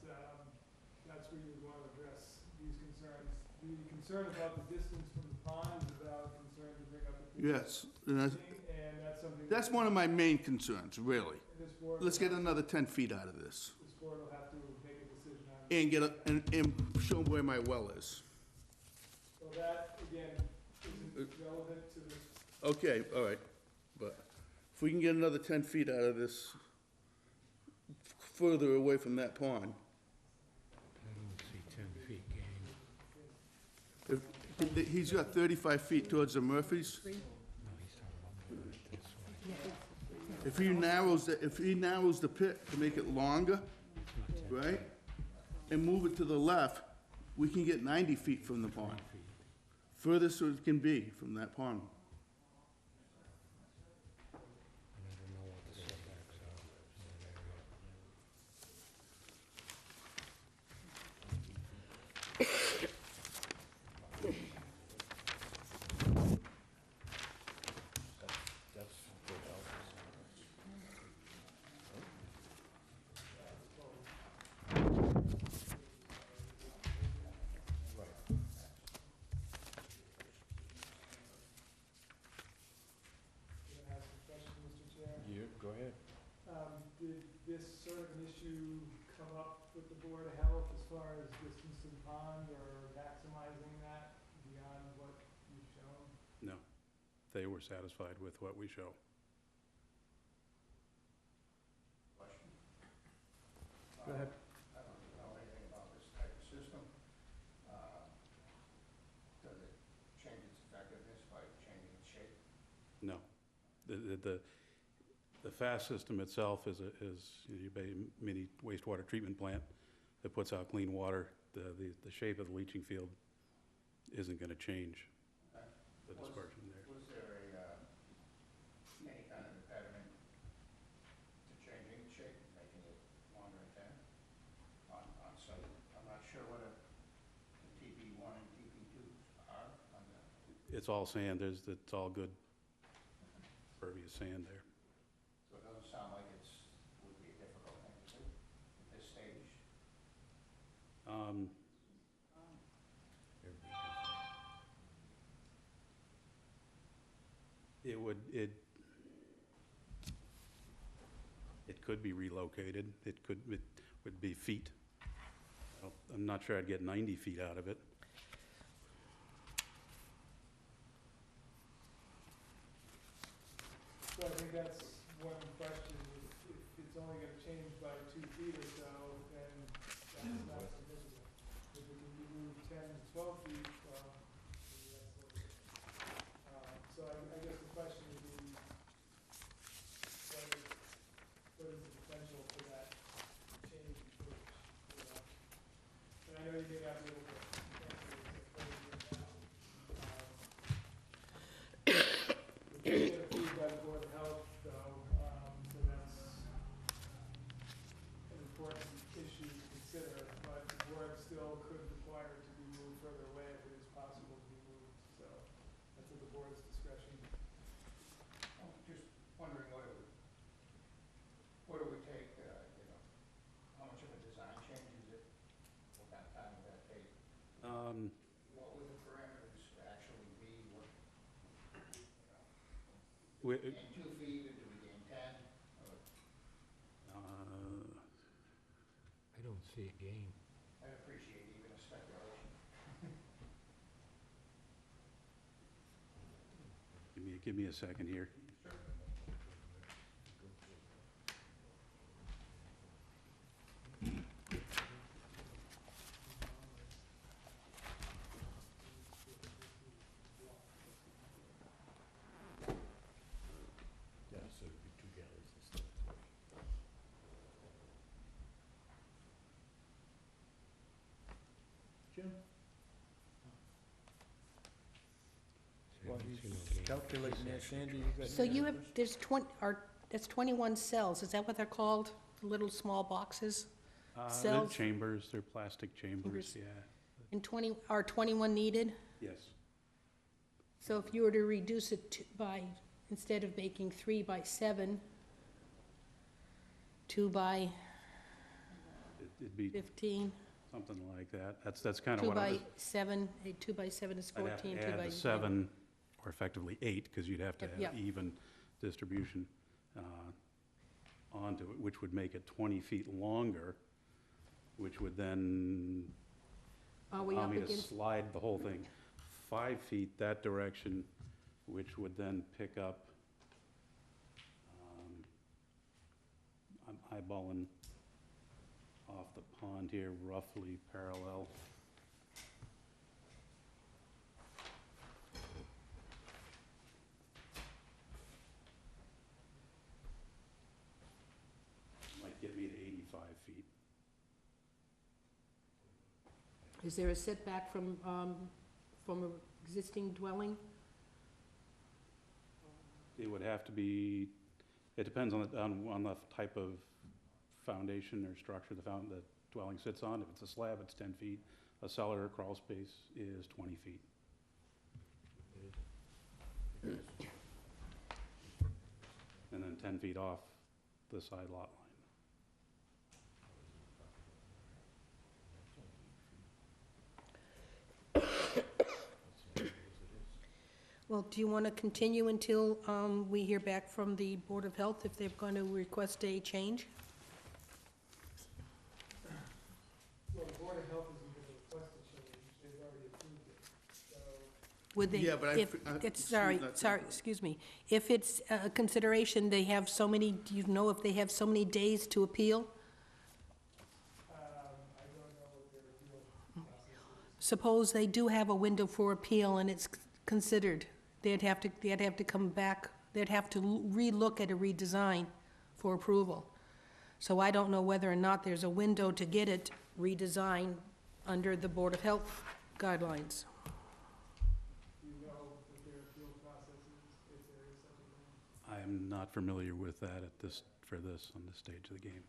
that's where you would want to address these concerns. The concern about the distance from the pond is a valid concern to bring up at the Yes, and meeting, and that's something. that's one of my main concerns, really. This board. Let's get another 10 feet out of this This board will have to make a decision on. and and show where my well is. So that, again, isn't relevant to this. Okay, all right, but if we can get another 10 feet out of this, further away from that pond, I don't see 10 feet gain. if, he's got 35 feet towards the Murphys. No, he's talking about moving it this way. If he narrows the pit to make it longer, right, and move it to the left, we can get 90 feet from the pond. Furthest it can be from that pond. I don't know what the setbacks are in that area. this sort of an issue come up with the Board of Health as far as distance to the pond or maximizing that beyond what you've shown? No, they were satisfied with what we show. Question? Go ahead. I don't know anything about this type of system. Does it change its effectiveness by changing its shape? No. The FAST system itself is a mini wastewater treatment plant that puts out clean water. The shape of the leaching field isn't gonna change Okay. the dispersion there. Was there any kind of impediment to changing its shape, making it longer and thin on site? I'm not sure what the TP1 and TP2s are on the, It's all sand, it's all good pervious sand there. so it doesn't sound like would be a difficult thing to do at this stage. It could be relocated. It would be feet. I'm not sure I'd get 90 feet out of it. So I think that's one question, if it's only gonna change by 2 feet or so, then that's not significant. If it can be moved 10 to 12 feet, well, maybe that's a little bit. So I guess the question would be, what is the potential for that change in footage, you know? And I know you may not be able to answer this right now. But you get approved by the Board of Health, though, so that's an important issue to consider, but the board still could require it to be moved further away if it is possible to be moved, so that's at the board's discretion. I'm just wondering what it would take, how much of a design change is it? What kind of time would that take? What would the parameters actually be? Gain 2 feet, or do we gain 10? I don't see a game. I'd appreciate even a speculation. Give me a second here. Jim? Well, Calculating there, Sandy, you got So any you have, numbers? that's 21 cells, is that what they're called? Little small boxes? They're Cells? chambers, they're plastic chambers, Chambers. yeah. And are 21 needed? Yes. So if you were to reduce it by, instead of making 3 by 7, 2 by It'd be 15, something like that. That's kind of 2 what I was. by 7, 2 by 7 is I'd have 14, to 2 add by the 9. 7, or effectively 8, because you'd have to Yep. have even distribution onto it, which would make it 20 feet longer, which would then Are we allow up me to against, slide the whole thing 5 feet that direction, which would then pick up, I'm eyeballing off the pond here, roughly parallel. Might get me to 85 feet. is there a setback from an existing dwelling? It would have to be, it depends on the type of foundation or structure the dwelling sits on. If it's a slab, it's 10 feet. A cellar or crawl space is 20 feet. And then 10 feet off the side lot line. Well, do you want to continue until we hear back from the Board of Health if they're going to request a change? Would they? Yeah, but if it's, sorry, excuse me. If it's a consideration, they have so many, do you know if they have so many days to appeal? I don't know what their appeal process is. Suppose they do have a window for appeal and it's considered, they'd have to come back, they'd have to relook at a redesign for approval. So I don't know whether or not there's a window to get it redesigned under the Board of Health guidelines. Do you know what their appeal process is, if there is such a thing? I am not familiar with that at this, for this, on this stage of the game.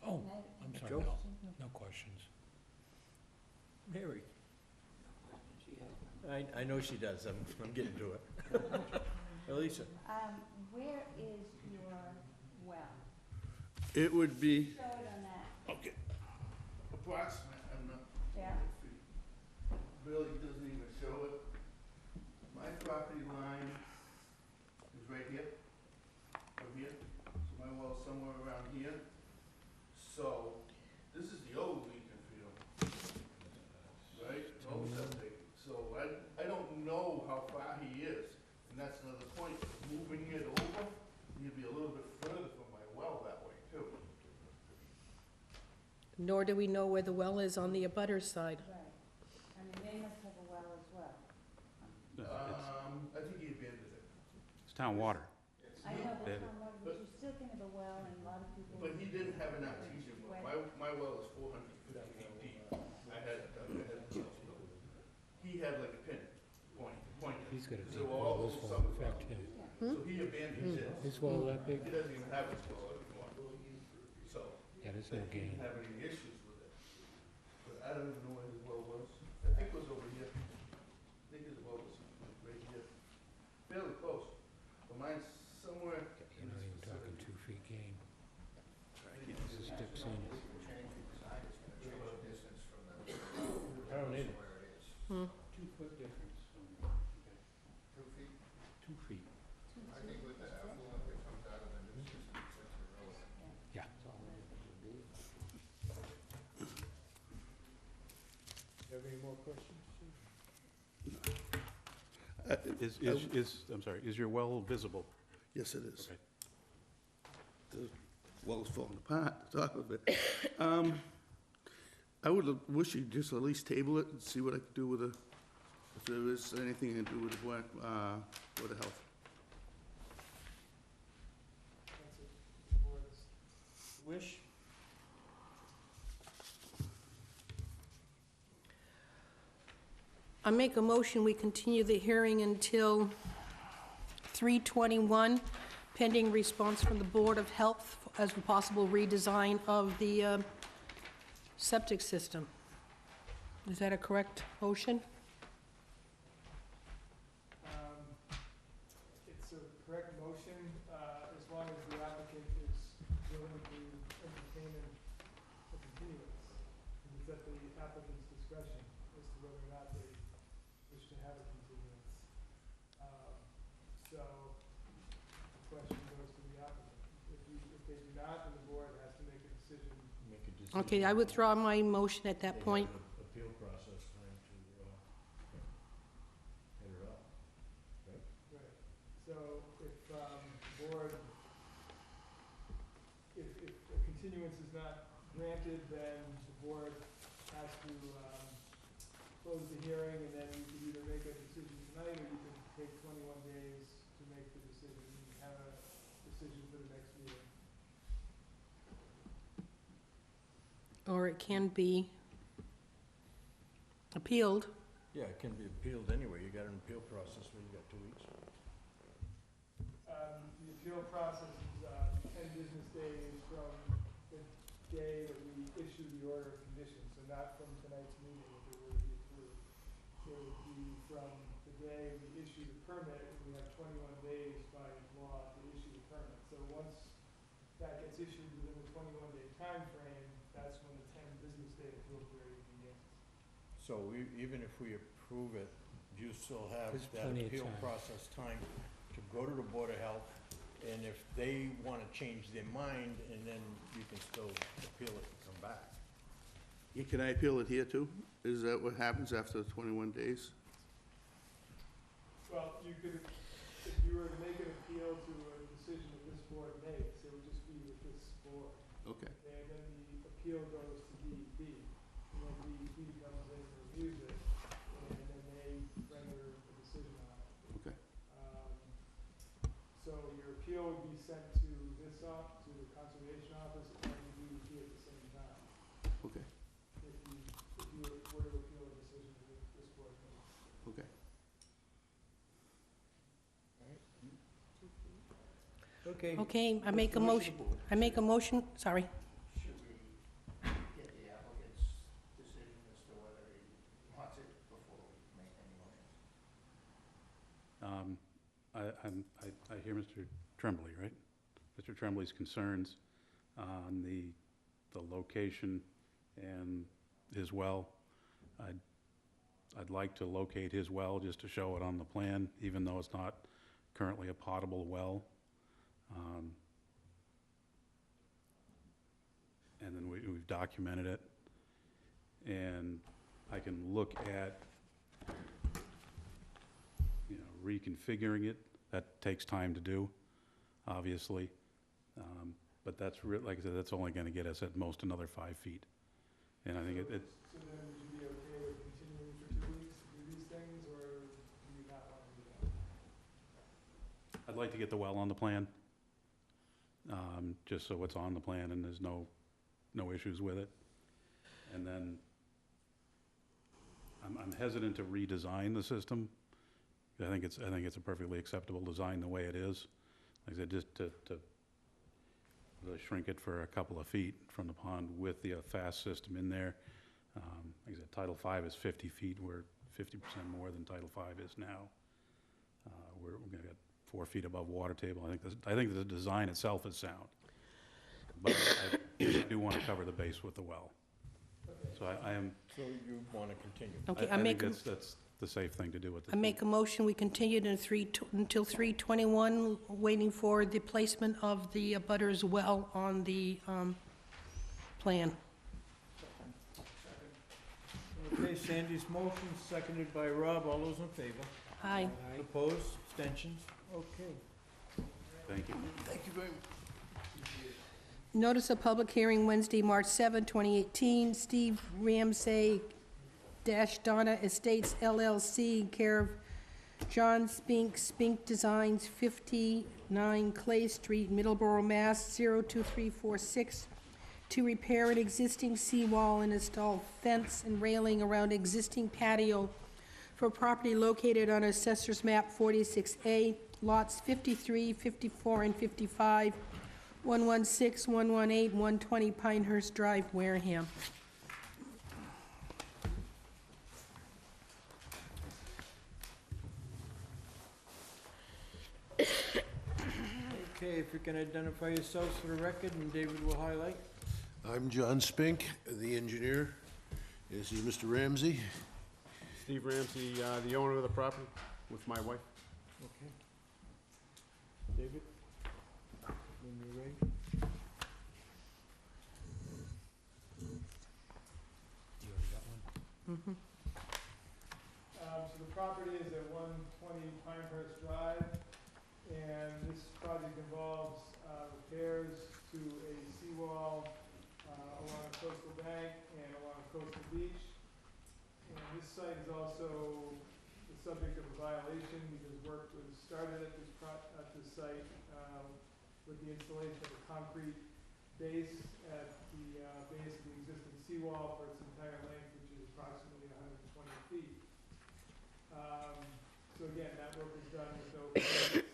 Oh, I'm sorry, Joe? no, no questions. Mary? I know she does, I'm getting to it. Elisa? Where is your well? It would be, Show it on that, okay, approximate, I'm not, yeah? really doesn't even show it. My property line is right here, from here, so my well's somewhere around here. So, this is the old leaching field, right? Old septic. So I don't know how far he is, and that's another point. Moving it over, he'd be a little bit further from my well that way too. Nor do we know where the well is on the abutter's side. Right. I mean, they must have a well as well. I think he abandoned it. It's town water. I know, Yeah. that's not water, but you still can have a well, and a lot of people. But he didn't have an artesian well. My well is 450 feet deep. He had like a pin, point. He's got a So deep all well, this those won't summer affect him. So he abandoned his. His well that big? He doesn't even have his well anymore. So Yeah, there's he no gain. didn't have any issues with it. But I don't even know where his well was. I think it was over here. I think his well was right here. Fairly close. But mine's somewhere. You're not even talking 2 feet gain. Maybe This is dips in. Change the design, it's gonna change the distance from the, I don't need it. where it is. 2-foot difference. 2 feet? 2 feet. I think with the effluent that comes out of the new system, it's irrelevant. Yeah. You have any more questions? I'm sorry, is your well visible? Yes, it is. Okay. The well's falling apart, the top of it. I would wish you'd just at least table it and see what I could do with the, if there is anything I can do with the, with the health. That's it. The board's wish? I make a motion, we continue the hearing until 3/21, pending response from the Board of Health as a possible redesign of the septic system. Is that a correct motion? It's a correct motion, as long as the applicant is willing to entertain a continuance. It's at the applicant's discretion as to whether or not they wish to have a continuance. So, the question goes to the applicant. If they do not, then the board has to make a decision. Make a decision. Okay, I withdraw my motion at that point. They have an appeal process time to get it up. Right, so if, board, if a continuance is not granted, then the board has to, close the hearing, and then you can either make a decision tonight, or you can take 21 days to make the decision, and have a decision for the next meeting. Or it can be appealed. Yeah, it can be appealed anyway. You got an appeal process where you got 2 weeks. The appeal process is, 10 business days from the day that we issue the order of conditions, so not from tonight's meeting if it were to be approved. It would be from the day we issue the permit, and we have 21 days by law to issue the permit. So once that gets issued within the 21-day time frame, that's when the 10 business day appeal period begins. So even if we approve it, you still have There's that plenty of appeal time. process time to go to the Board of Health, And if they wanna change their mind, and then you can still appeal it and come back. Yeah, can I appeal it here too? Is that what happens after the 21 days? Well, you could, if you were to make an appeal to a decision that this board makes, it would just be with this board. Okay. And then the appeal goes to DEP, and then DEP comes in and reviews it, and then they render a decision on it. Okay. So your appeal would be sent to this to the conservation office, and DEP at the same time, Okay. if you were to appeal a decision that this board makes. Okay. Okay. Okay, I What's make the a wish of motion, the board? I make a motion, sorry. Should we get the applicant's decision as to whether he wants it before we make any motions? I hear Mr. Tremblay, right? Mr. Tremblay's concerns on the location and his well. I'd like to locate his well just to show it on the plan, even though it's not currently a potable well. And then we've documented it. And I can look at, reconfiguring it. That takes time to do, obviously. But that's, like I said, that's only gonna get us at most another 5 feet. And I think it, So then would you be okay with continuing for 2 weeks to do these things, or do you not want to do that? I'd like to get the well on the plan, just so it's on the plan and there's no issues with it. And then I'm hesitant to redesign the system. I think it's a perfectly acceptable design the way it is. Like I said, just to shrink it for a couple of feet from the pond with the fast system in there. Like I said, Title V is 50 feet. We're 50% more than Title V is now. We're gonna get 4 feet above water table. I think the design itself is sound. But I do want to cover the base with the well. So I am. So you wanna continue? Okay, I think that's the safe thing to do at this I make a motion, we continue to until 3/21, waiting for the placement of the abutters well on the plan. Okay, Sandy's motion, seconded by Rob. All those in favor? Aye. Opposed? Abstentions? Okay. Thank you. Thank you very much. Notice of public hearing Wednesday, March 7, 2018. Steve Ramsey Donna Estates LLC, care of John Spink Designs, 59 Clay Street, Middleborough, Mass. 02346, to repair an existing seawall and install fence and railing around existing patio for property located on Assessor's Map 46A, lots 53, 54, and 55, 116, 118, 120 Pinehurst Drive, Wareham. Okay, if you can identify yourselves for the record, and David will highlight. I'm John Spink, the engineer. This is Mr. Ramsey. Steve Ramsey, the owner of the property, with my wife. Okay. David? When you're ready. You already got one? Mm-hmm. So the property is at 120 Pinehurst Drive, and this project involves repairs to a seawall along a coastal bank and along a coastal beach. And this site is also the subject of a violation because work was started at this site with the installation of a concrete base at the base of the existing seawall for its entire length, which is approximately 120 feet. So again, that work was done with no permits,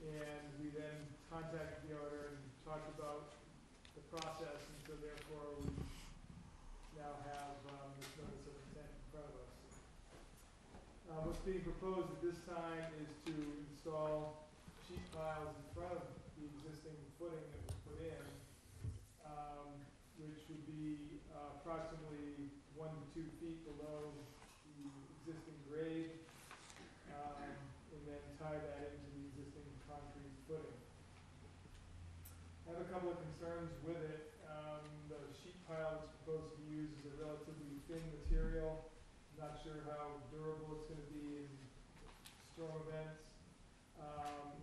and we then contacted the owner and talked about the process, and so therefore we now have this notice of intent in front of us. What's being proposed at this time is to install sheet piles in front of the existing footing that was put in, which would be approximately 1 to 2 feet below the existing grade, and then tie that into the existing concrete footing. a couple of concerns with it. The sheet pile that's proposed to be used is a relatively thin material. Not sure how durable it's gonna be in storm events.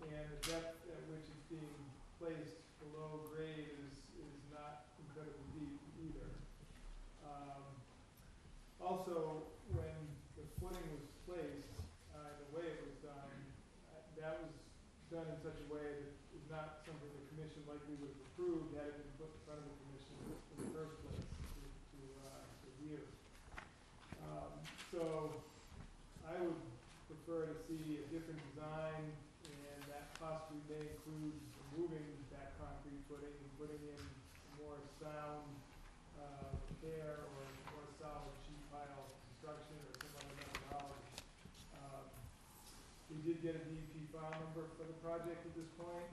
And the depth at which it's being placed below grade is not incredibly deep either. Also, when the footing was placed, the way it was done, that was done in such a way that is not something the commission likely would have approved had it been put in front of the commission in the first place to review. So I would prefer to see a different design, and that possibly may include removing that concrete footing and putting in more sound repair or more solid sheet pile construction or some other methodology. We did get a DEP file number for the project at this point.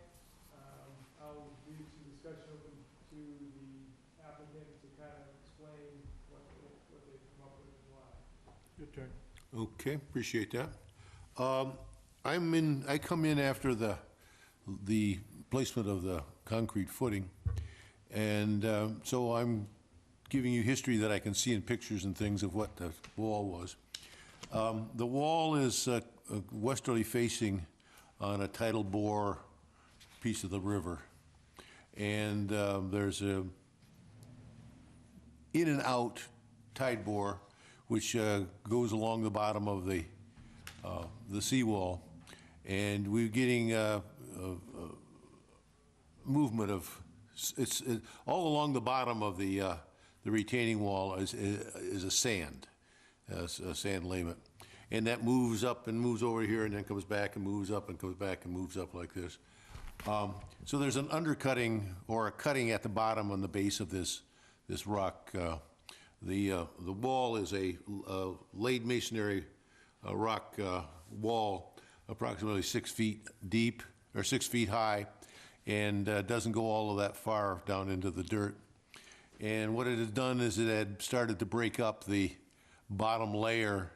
I'll leave some discussion open to the applicant to kind of explain what they've come up with and why. Your turn. Okay, appreciate that. I come in after the placement of the concrete footing, and so I'm giving you history that I can see in pictures and things of what the wall was. The wall is westerly facing on a tidal bore piece of the river, and there's a in and out tide bore which goes along the bottom of the seawall, and we're getting movement of it's all along the bottom of the retaining wall is a sand layment, and that moves up and moves over here and then comes back and moves up and comes back and moves up like this. So there's an undercutting or a cutting at the bottom on the base of this rock. The wall is a laid masonry rock wall, approximately 6 feet deep or 6 feet high, and doesn't go all of that far down into the dirt. And what it has done is it had started to break up the bottom layer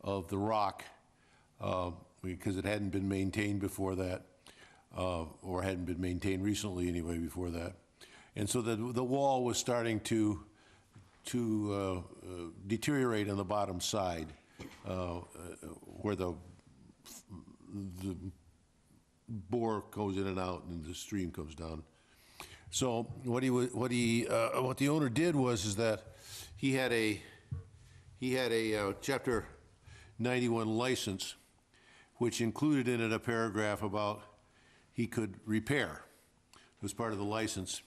of the rock because it hadn't been maintained before that, or hadn't been maintained recently anyway before that. And so the wall was starting to deteriorate on the bottom side, where the bore goes in and out and the stream comes down. So what the owner did was that he had a Chapter 91 license, which included in it a paragraph about he could repair. It was part of the license.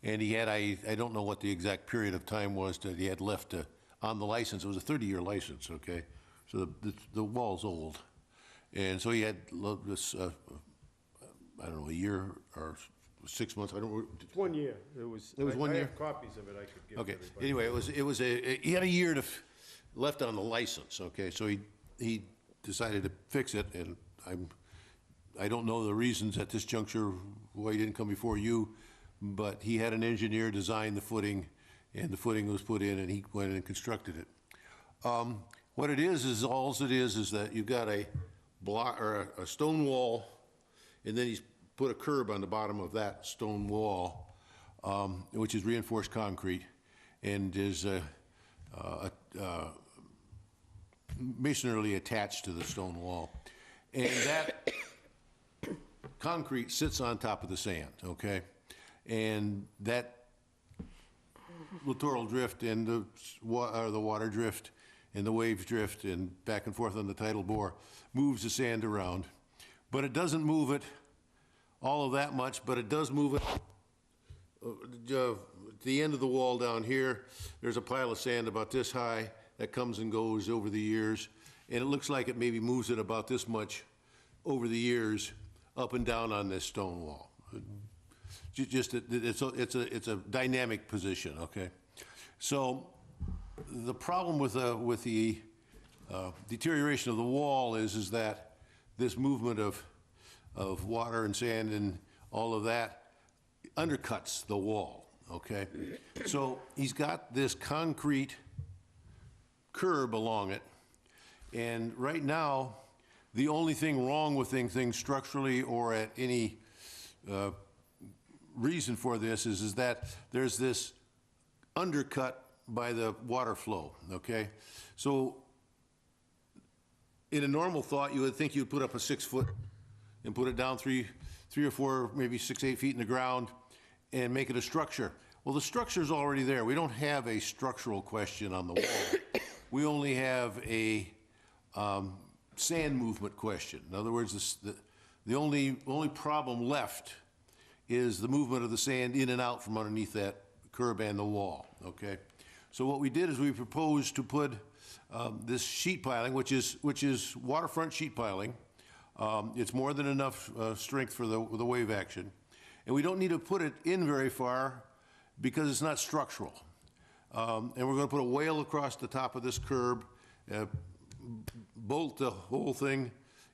And he had, I don't know what the exact period of time was that he had left on the license. It was a 30-year license, okay? So the wall's old. And so he had this, I don't know, a year or 6 months, I don't. It's 1 year. It was 1 I year? have copies of it I could give Okay, everybody. anyway, he had a year left on the license, okay? So he decided to fix it, and I don't know the reasons at this juncture why he didn't come before you, but he had an engineer design the footing, and the footing was put in, and he went in and constructed it. What it is all it is that you've got a block or a stone wall, and then he's put a curb on the bottom of that stone wall, which is reinforced concrete, and is masonry attached to the stone wall. And that concrete sits on top of the sand, okay? And that littoral drift and the water drift and the waves drift and back and forth on the tidal bore moves the sand around. But it doesn't move it all of that much, but it does move it. At the end of the wall down here, there's a pile of sand about this high that comes and goes over the years, and it looks like it maybe moves it about this much over the years up and down on this stone wall. It's a dynamic position, okay? So the problem with the deterioration of the wall is that this movement of water and sand and all of that undercuts the wall, okay? So he's got this concrete curb along it, and right now, the only thing wrong with things structurally or at any reason for this is that there's this undercut by the water flow, okay? So in a normal thought, you would think you'd put up a 6-foot and put it down three or four, maybe 6, 8 feet in the ground and make it a structure. Well, the structure's already there. We don't have a structural question on the wall. We only have a sand movement question. In other words, the only problem left is the movement of the sand in and out from underneath that curb and the wall, okay? So what we did is we proposed to put this sheet piling, which is waterfront sheet piling. It's more than enough strength for the wave action. And we don't need to put it in very far because it's not structural. And we're gonna put a wale across the top of this curb, bolt the whole thing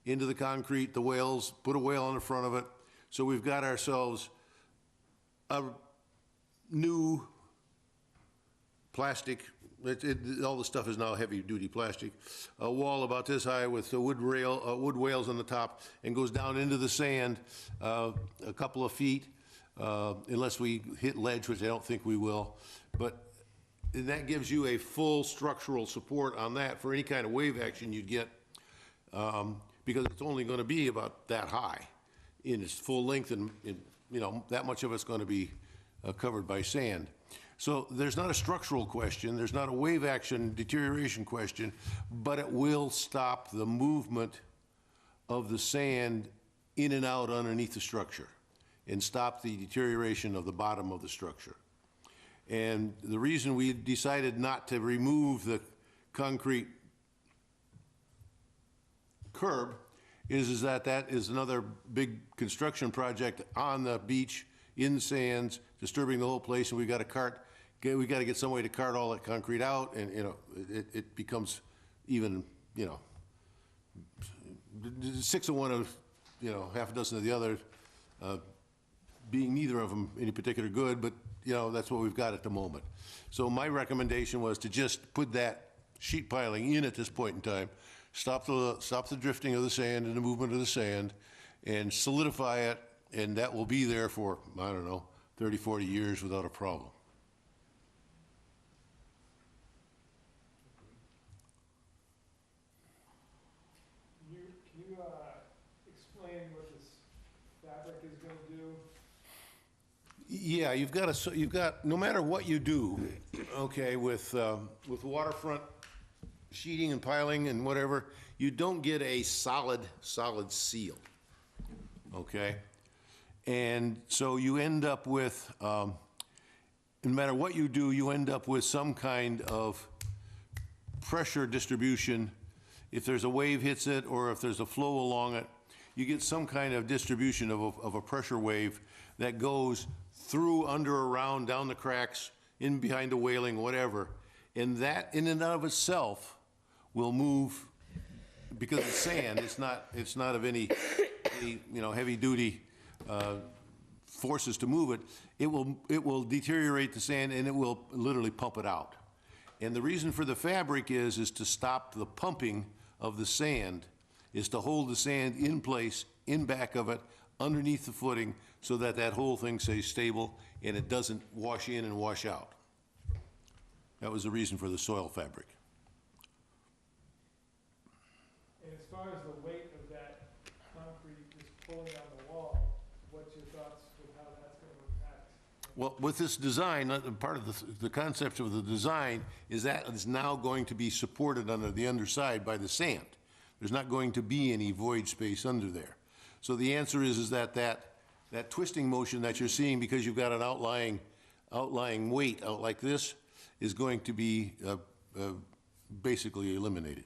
into the concrete, the wales, put a wale on the front of it. So we've got ourselves a new plastic, all the stuff is now heavy-duty plastic, a wall about this high with the wood rails on the top, and goes down into the sand a couple of feet, unless we hit ledge, which I don't think we will. But that gives you a full structural support on that for any kind of wave action you'd get, because it's only going to be about that high in its full length, and that much of it's going to be covered by sand. So there's not a structural question, there's not a wave action deterioration question, but it will stop the movement of the sand in and out underneath the structure and stop the deterioration of the bottom of the structure. And the reason we decided not to remove the concrete curb is that is another big construction project on the beach, in the sands, disturbing the whole place, and we got to get some way to cart all that concrete out, and it becomes even 6 of one of half a dozen of the other, being neither of them any particular good, but that's what we've got at the moment. So my recommendation was to just put that sheet piling in at this point in time, stop the drifting of the sand and the movement of the sand, and solidify it, and that will be there for, I don't know, 30, 40 years without a problem. Can you explain what this fabric is going to do? Yeah, you've got no matter what you do, okay, with waterfront sheeting and piling and whatever, you don't get a solid seal, okay? And so you end up with, no matter what you do, you end up with some kind of pressure distribution. If there's a wave hits it or if there's a flow along it, you get some kind of distribution of a pressure wave that goes through, under, around, down the cracks, in behind the wailing, whatever. And that in and of itself will move, because it's sand, it's not of any heavy duty forces to move it. It will deteriorate the sand, and it will literally pump it out. And the reason for the fabric is to stop the pumping of the sand, is to hold the sand in place, in back of it, underneath the footing, so that that whole thing stays stable and it doesn't wash in and wash out. That was the reason for the soil fabric. And as far as the weight of that concrete just pulling on the wall, what's your thoughts with how that's going to impact? Well, with this design, part of the concept of the design is that it's now going to be supported under the underside by the sand. There's not going to be any void space under there. So the answer is that twisting motion that you're seeing, because you've got an outlying weight out like this, is going to be basically eliminated.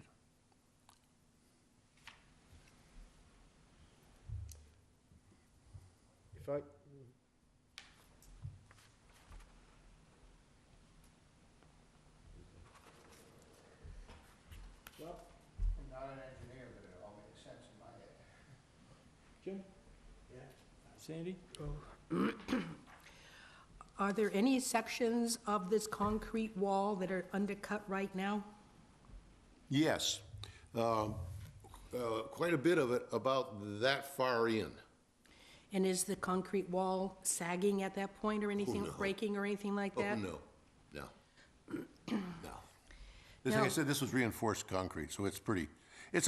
If I, Well, I'm not an engineer, but it all makes sense in my head. Jim? Sandy? Are there any sections of this concrete wall that are undercut right now? Yes. Quite a bit of it about that far in. And is the concrete wall sagging at that point or anything, no. breaking or anything like Oh, that? no, no, no. Like I Now- said, this was reinforced concrete, so it's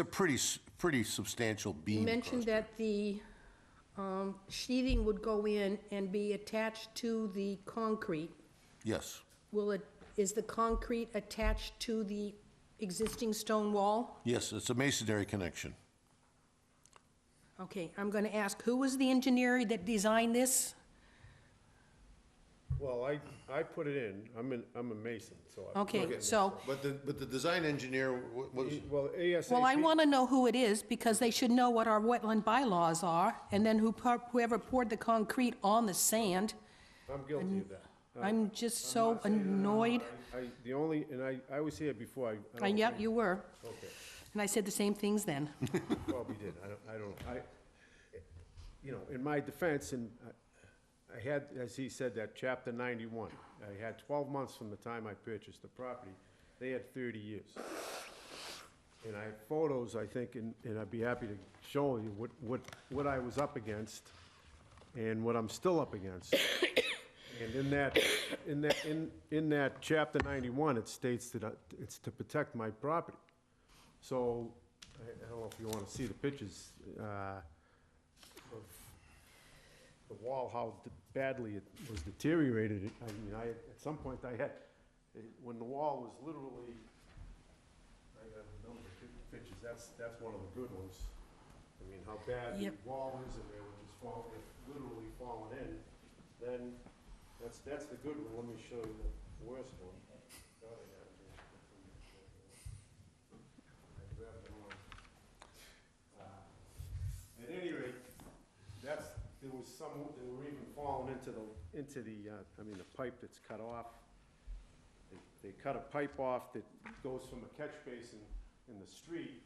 a pretty substantial beam. You mentioned across that the sheathing would go in and be attached to the concrete. there. Yes, Is the concrete attached to the existing stone wall? yes, it's a masonry connection. Okay, I'm gonna ask, who was the engineer that designed this? Well, I put it in, I'm a mason, so. Okay, so, But the design engineer was, Well, ASAP. well, I wanna know who it is, because they should know what our wetland bylaws are, and then whoever poured the concrete on the sand. I'm guilty of that. I'm just so annoyed. I was here before, I don't. Yeah, you were, Okay. and I said the same things then. Probably did, in my defense, and I had, as he said, that chapter 91. I had 12 months from the time I purchased the property. They had 30 years. And I have photos, I think, and I'd be happy to show you what I was up against and what I'm still up against. And in that chapter 91, it states that it's to protect my property. So, I don't know if you want to see the pictures of the wall, how badly it was deteriorated. I mean, at some point I had, when the wall was literally, I got a number of pictures, that's one of the good ones. I mean, how bad the Yep. wall is, and it was just falling, literally falling in. Then, that's the good one. Let me show you the worst one. Thought I had it here. I grabbed the wrong. At any rate, they were even falling into the pipe that's cut off. They cut a pipe off that goes from a catch basin in the street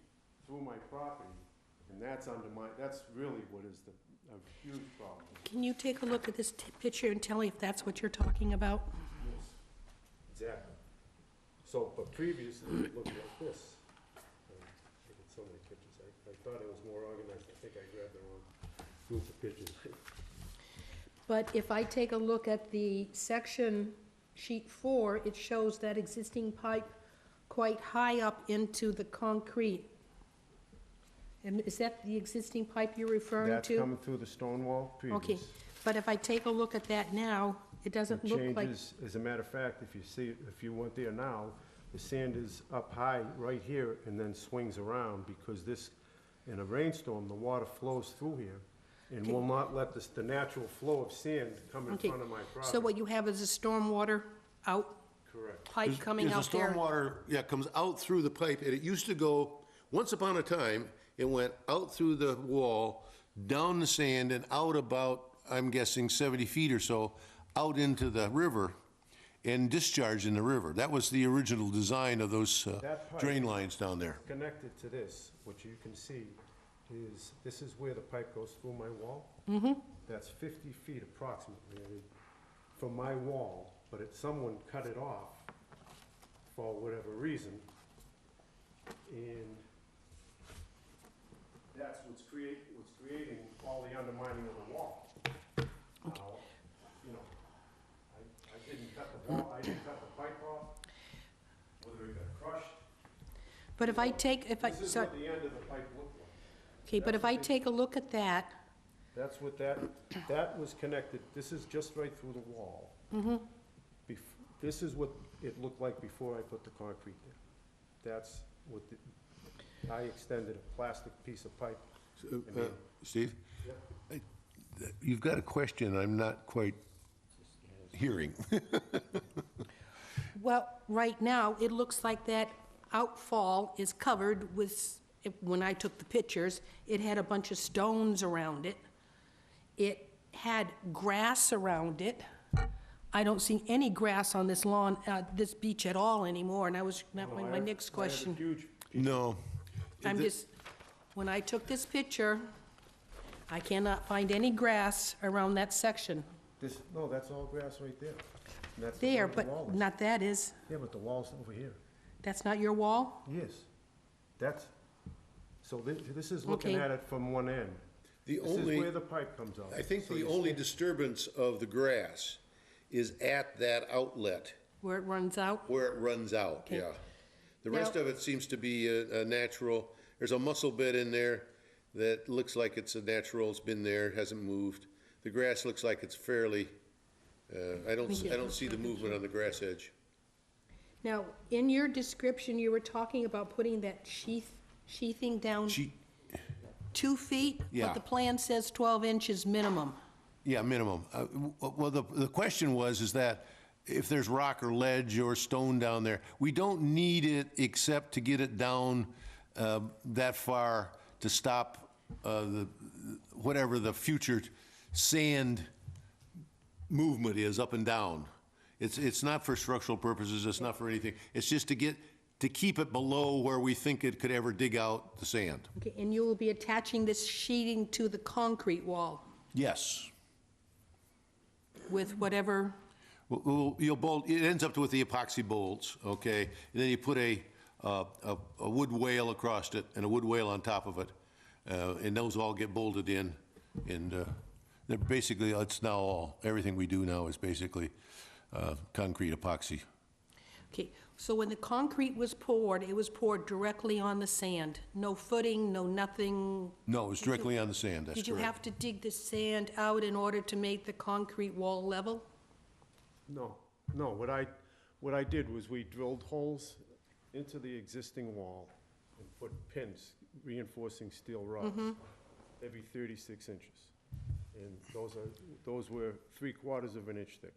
through my property, and that's really what is a huge problem. Can you take a look at this picture and tell me if that's what you're talking about? Yes, exactly. So, but previously, it looked like this. I get so many pictures. I thought it was more organized. I think I grabbed the wrong group of pictures. But if I take a look at the section sheet 4, it shows that existing pipe quite high up into the concrete. And is that the existing pipe you're referring to? That's coming through the stone wall previous. Okay, but if I take a look at that now, it doesn't look like... Changes, as a matter of fact, if you went there now, the sand is up high right here and then swings around because this, in a rainstorm, the water flows through here and will not let the natural flow of sand come in Okay, front of my property. so what you have is a stormwater out Correct. pipe coming out there? There's a stormwater, comes out through the pipe, and it used to go, once upon a time, it went out through the wall, down the sand, and out about, I'm guessing, 70 feet or so, out into the river, and discharged in the river. That was the original design of those That pipe- drain lines down there. Connected to this, what you can see is, this is where the pipe goes through my wall. Mm-hmm. That's 50 feet approximately from my wall, but someone cut it off for whatever reason. And that's what's creating all the undermining of the wall. Now, I didn't cut the wall, I didn't cut the pipe off, whether it got crushed. But if I take, This is what the end of the pipe looked like. okay, but if I take a look at that, That's what that was connected, this is just right through the wall. This is what it looked like before I put the concrete there. That's what, I extended a plastic piece of pipe. Steve? You've got a question I'm not quite hearing. well, right now, it looks like that outfall is covered with, when I took the pictures, it had a bunch of stones around it. It had grass around it. I don't see any grass on this lawn, this beach at all anymore, and that my next question. No. I'm just, when I took this picture, I cannot find any grass around that section. No, that's all grass right there. And that's There, where the wall but is. not that is. Yeah, but the wall's over here. That's not your wall? Yes. So this is looking Okay. at it from one end. The This is only, where the pipe comes out. I think So the you only see- disturbance of the grass is at that outlet Where it runs out? where it runs out, Okay. yeah. The rest Now- of it seems to be a natural, there's a mussel bed in there that looks like it's a natural, it's been there, hasn't moved. The grass looks like it's fairly, I don't see the movement on the grass edge. Now, in your description, you were talking about putting that sheathing down She, 2 feet? Yeah. But the plan says 12 inches minimum. yeah, minimum. Well, the question was, is that if there's rock or ledge or stone down there, we don't need it except to get it down that far to stop whatever the future sand movement is up and down. It's not for structural purposes, it's not for anything. It's just to keep it below where we think it could ever dig out the sand. Okay, and you will be attaching this sheeting to the concrete wall Yes. with whatever, Well, you'll bolt, it ends up with the epoxy bolts, okay? And then you put a wood wale across it and a wood wale on top of it. And those all get bolted in. And they're basically, it's now all, everything we do now is basically concrete epoxy. okay, so when the concrete was poured, it was poured directly on the sand? No footing, no nothing? No, it's directly on the sand, that's Did you correct. have to dig the sand out in order to make the concrete wall level? No, what I did was we drilled holes into the existing wall and put pins, reinforcing steel rods, every 36 inches. And those were 3/4 of an inch thick.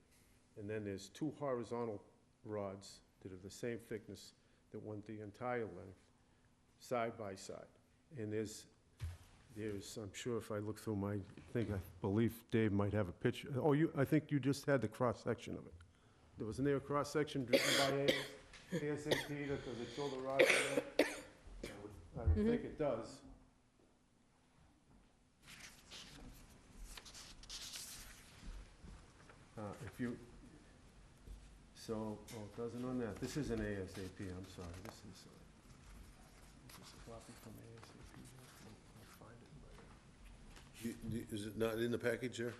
And then there's 2 horizontal rods that are the same thickness that went the entire length, side by side. And there's, I'm sure if I look through my thing, I believe Dave might have a picture. Oh, I think you just had the cross-section of it. Wasn't there a cross-section driven by ASAP, does it show the rods in there? I would think it does. If you, so, oh, it doesn't on that. This isn't ASAP, I'm sorry. This is a copy from ASAP. I'll find it. Is it not in the package there? There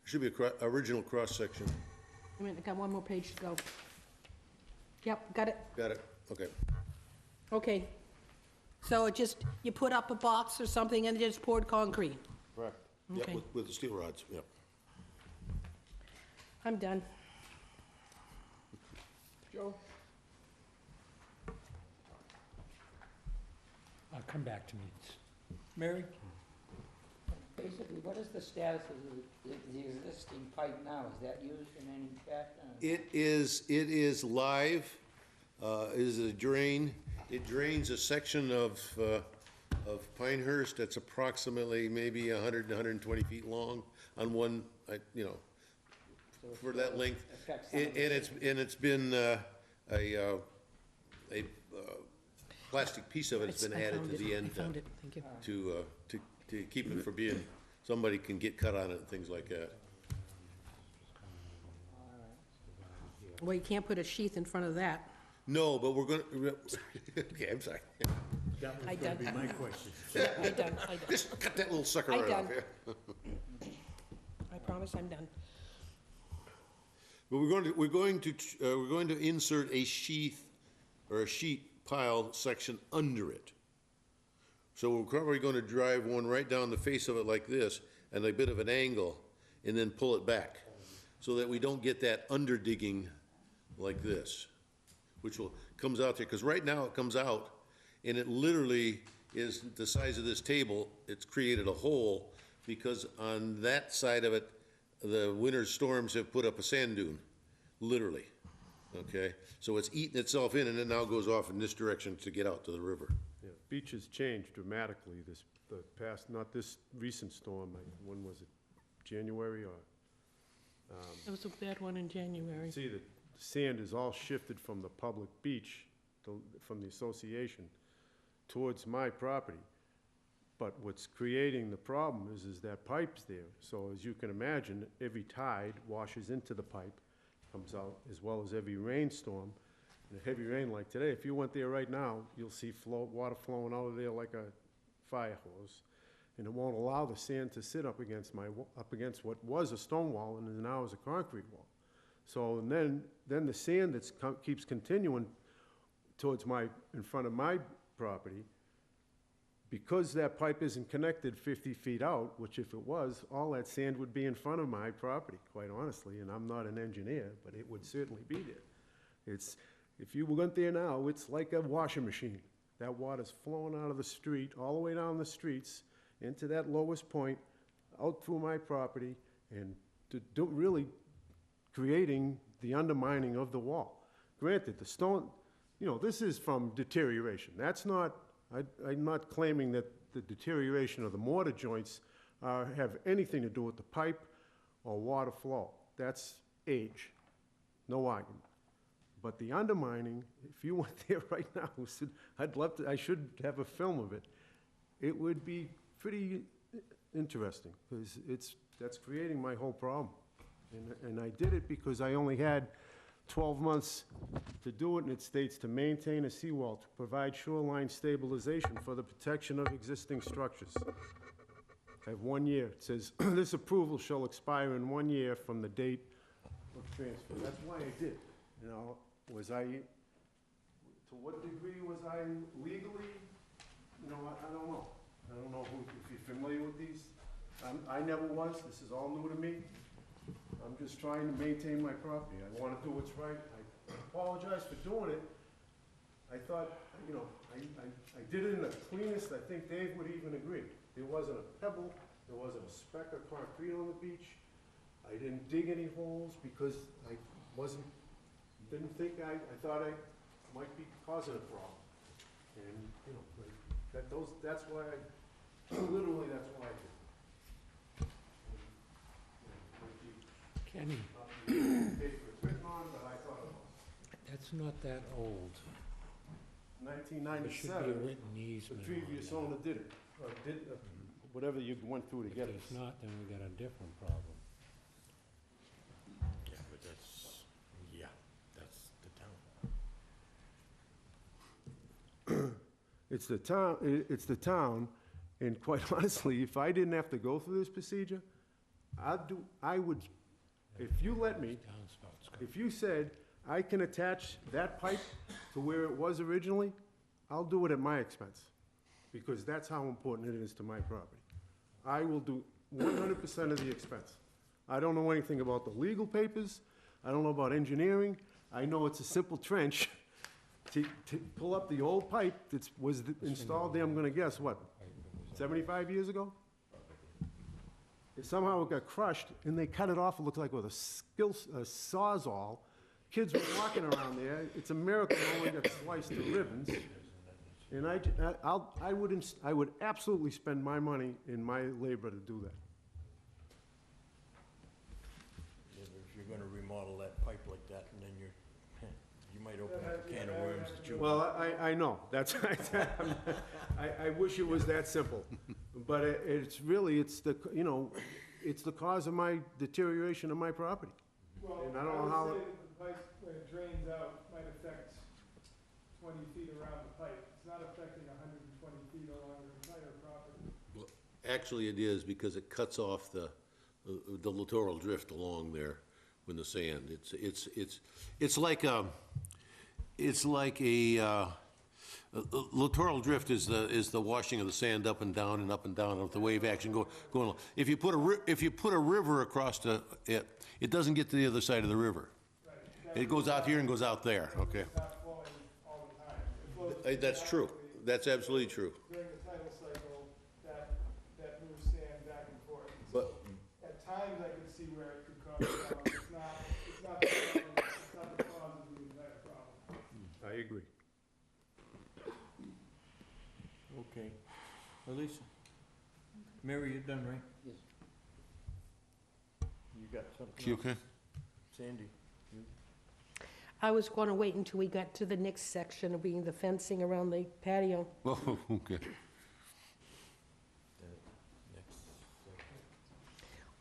should be a original cross-section. I mean, I got one more page to go. Yep, got it. Got it, okay. Okay. So it just, you put up a box or something and it just poured concrete? Correct. Yeah, Okay. with the steel rods, yep. I'm done. Joe? Come back to me. Mary? Basically, what is the status of the existing pipe now? Is that used in any fashion? It is live, it is a drain. It drains a section of Pinehurst that's approximately maybe 100 to 120 feet long on one, for that length. And it's been a plastic piece of it's been added to the end I found it, thank you. to keep it from being, somebody can get cut on it and things like that. Well, you can't put a sheath in front of that. No, but we're gonna, okay, I'm sorry. I done. My question. I done. Just cut that little sucker I right off, done. yeah. I promise I'm done. But we're going to insert a sheath or a sheet pile section under it. So we're probably going to drive one right down the face of it like this and a bit of an angle and then pull it back so that we don't get that under digging like this, which comes out there. Because right now it comes out and it literally is the size of this table. It's created a hole because on that side of it, the winter storms have put up a sand dune, literally, okay? So it's eating itself in and it now goes off in this direction to get out to the river. Yeah, beach has changed dramatically the past, not this recent storm, when was it, January or? It was a bad one in January. See, the sand is all shifted from the public beach, from the association, towards my property. But what's creating the problem is that pipe's there. So as you can imagine, every tide washes into the pipe, comes out, as well as every rainstorm. And a heavy rain like today, if you went there right now, you'll see water flowing out of there like a fire hose. and it won't allow the sand to sit up against up against what was a stone wall and is now is a concrete wall. So then the sand that's keeps continuing towards in front of my property, because that pipe isn't connected 50 feet out, which if it was, all that sand would be in front of my property, quite honestly, and I'm not an engineer, but it would certainly be there. If you went there now, it's like a washing machine. That water's flowing out of the street, all the way down the streets, into that lowest point, out through my property, and really creating the undermining of the wall. Granted, the stone, this is from deterioration. That's not, I'm not claiming that the deterioration of the mortar joints have anything to do with the pipe or water flow. That's age, no argument. But the undermining, if you went there right now, I should have a film of it. It would be pretty interesting, because that's creating my whole problem. And I did it because I only had 12 months to do it, and it states to maintain a seawall to provide shoreline stabilization for the protection of existing structures. I have 1 year. It says, this approval shall expire in 1 year from the date of transfer. That's why I did. Was I, to what degree was I legally, I don't know. I don't know if you're familiar with these. I never was. This is all new to me. I'm just trying to maintain my property. I want to do what's right. I apologize for doing it. I thought, I did it in the cleanest. I think Dave would even agree. There wasn't a pebble. There wasn't a speck of concrete on the beach. I didn't dig any holes because I didn't think, I thought I might be causing a problem. And, that's why literally that's why I did. Kenny, that's not that old. There should be a 1997, written the easement on previous that. owner did it, or whatever you went through to If get it. there's not, then we got a different problem. Yeah, but that's the town. It's the town, and quite honestly, if I didn't have to go through this procedure, I would, if you let me, Downspouts go. if you said I can attach that pipe to where it was originally, I'll do it at my expense, because that's how important it is to my property. I will do 100% of the expense. I don't know anything about the legal papers. I don't know about engineering. I know it's a simple trench to pull up the old pipe that was installed there, I'm gonna guess, what, 75 years ago? Somehow it got crushed, and they cut it off, it looked like with a Sawzall. Kids were walking around there. It's a miracle it only got sliced to ribbons. And I would absolutely spend my money and my labor to do that. Yeah, but if you're gonna remodel that pipe like that, and then you might open up a can of worms that you. Well, I know, that's, I wish it was that simple. But it's really, it's the cause of my deterioration of my property. Well, And I don't know how would say that the pipe, when it drains out, might affect 20 feet around the pipe. It's not affecting 120 feet along the entire property. Well, actually, it is, because it cuts off the littoral drift along there with the sand. It's like a littoral drift is the washing of the sand up and down of the wave action going along. If you put a river across it doesn't get to the other side of the river. It goes out here and goes out there, okay? It's not flowing all the time. It flows That's true. automatically. That's absolutely true. During the tidal cycle, that moves sand back and forth. But At times, I could see where it could cause problems. It's not the cause of the entire problem. I agree. Okay. Elisa? Mary, you're done, right? Yes. You got something you else? okay? Sandy? I was gonna wait until we got to the next section of being the fencing around the patio. Oh, okay.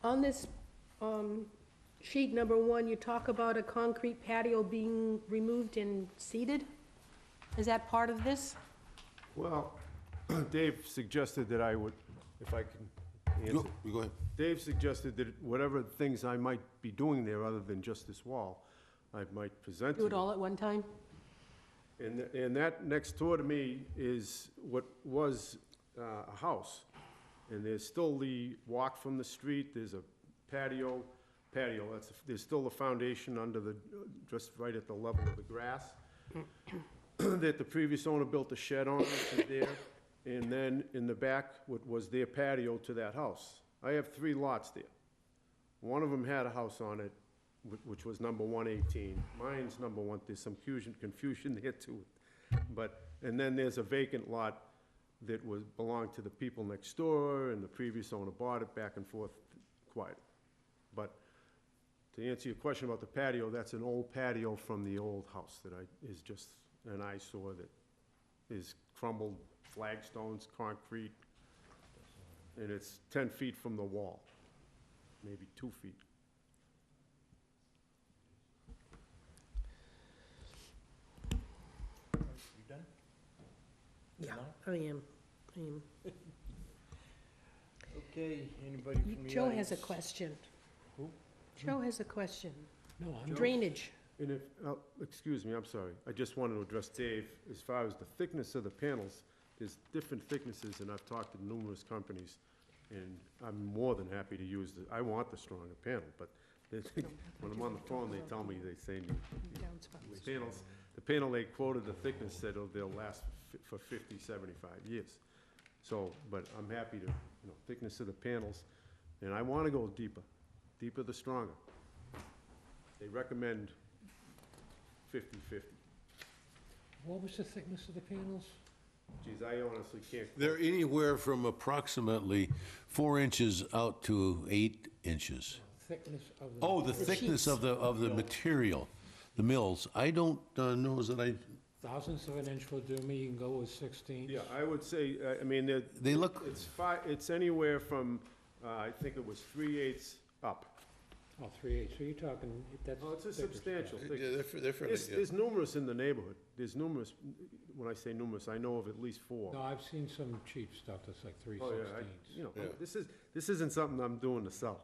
On this, sheet number 1, you talk about a concrete patio being removed and seated? Is that part of this? Well, Dave suggested that I would if I can answer. You go ahead. Dave suggested that whatever things I might be doing there other than just this wall, I might present to Do you. it all at one time? And that next door to me is what was a house. And there's still the walk from the street, there's a patio, there's still the foundation under the, just right at the level of the grass, that the previous owner built a shed on, which is there. And then in the back, what was their patio to that house. I have 3 lots there. One of them had a house on it, which was number 118. Mine's number 1, there's some confusion there too. But, and then there's a vacant lot that belonged to the people next door, and the previous owner bought it, back and forth, quiet. But to answer your question about the patio, that's an old patio from the old house that is just an eyesore that is crumbled flagstones, concrete, and it's 10 feet from the wall, maybe 2 feet. You done? Yeah, No? I am. Okay, anybody from the audience? Joe has a question. Who? Joe has a question. No, I'm Drainage. And if, excuse me, I'm sorry, I just wanted to address Dave, as far as the thickness of the panels, there's different thicknesses, and I've talked to numerous companies, and I'm more than happy to use I want the stronger panel, but when I'm on the phone, they tell me, they say, the panel they quoted, the thickness said they'll last for 50, 75 years. So, but I'm happy to, thickness of the panels, and I want to go deeper. Deeper the stronger. They recommend 50/50. What was the thickness of the panels? Geez, I honestly can't. They're anywhere from approximately 4 inches out to 8 inches. Thickness of the... Oh, the thickness of the material, the mills. I don't know, is that I, Thousandths of an inch will do me, you can go with 16. Yeah, I would say, I mean, they look, it's anywhere from, I think it was 3/8 up. Oh, 3/8, so you're talking, that's... Oh, it's a thicker substantial stuff. thick. yeah, they're fairly, yeah. There's numerous in the neighborhood. There's numerous, when I say numerous, I know of at least 4. No, I've seen some cheap stuff that's like 3/16. Oh, yeah, Yeah. This isn't something I'm doing to sell.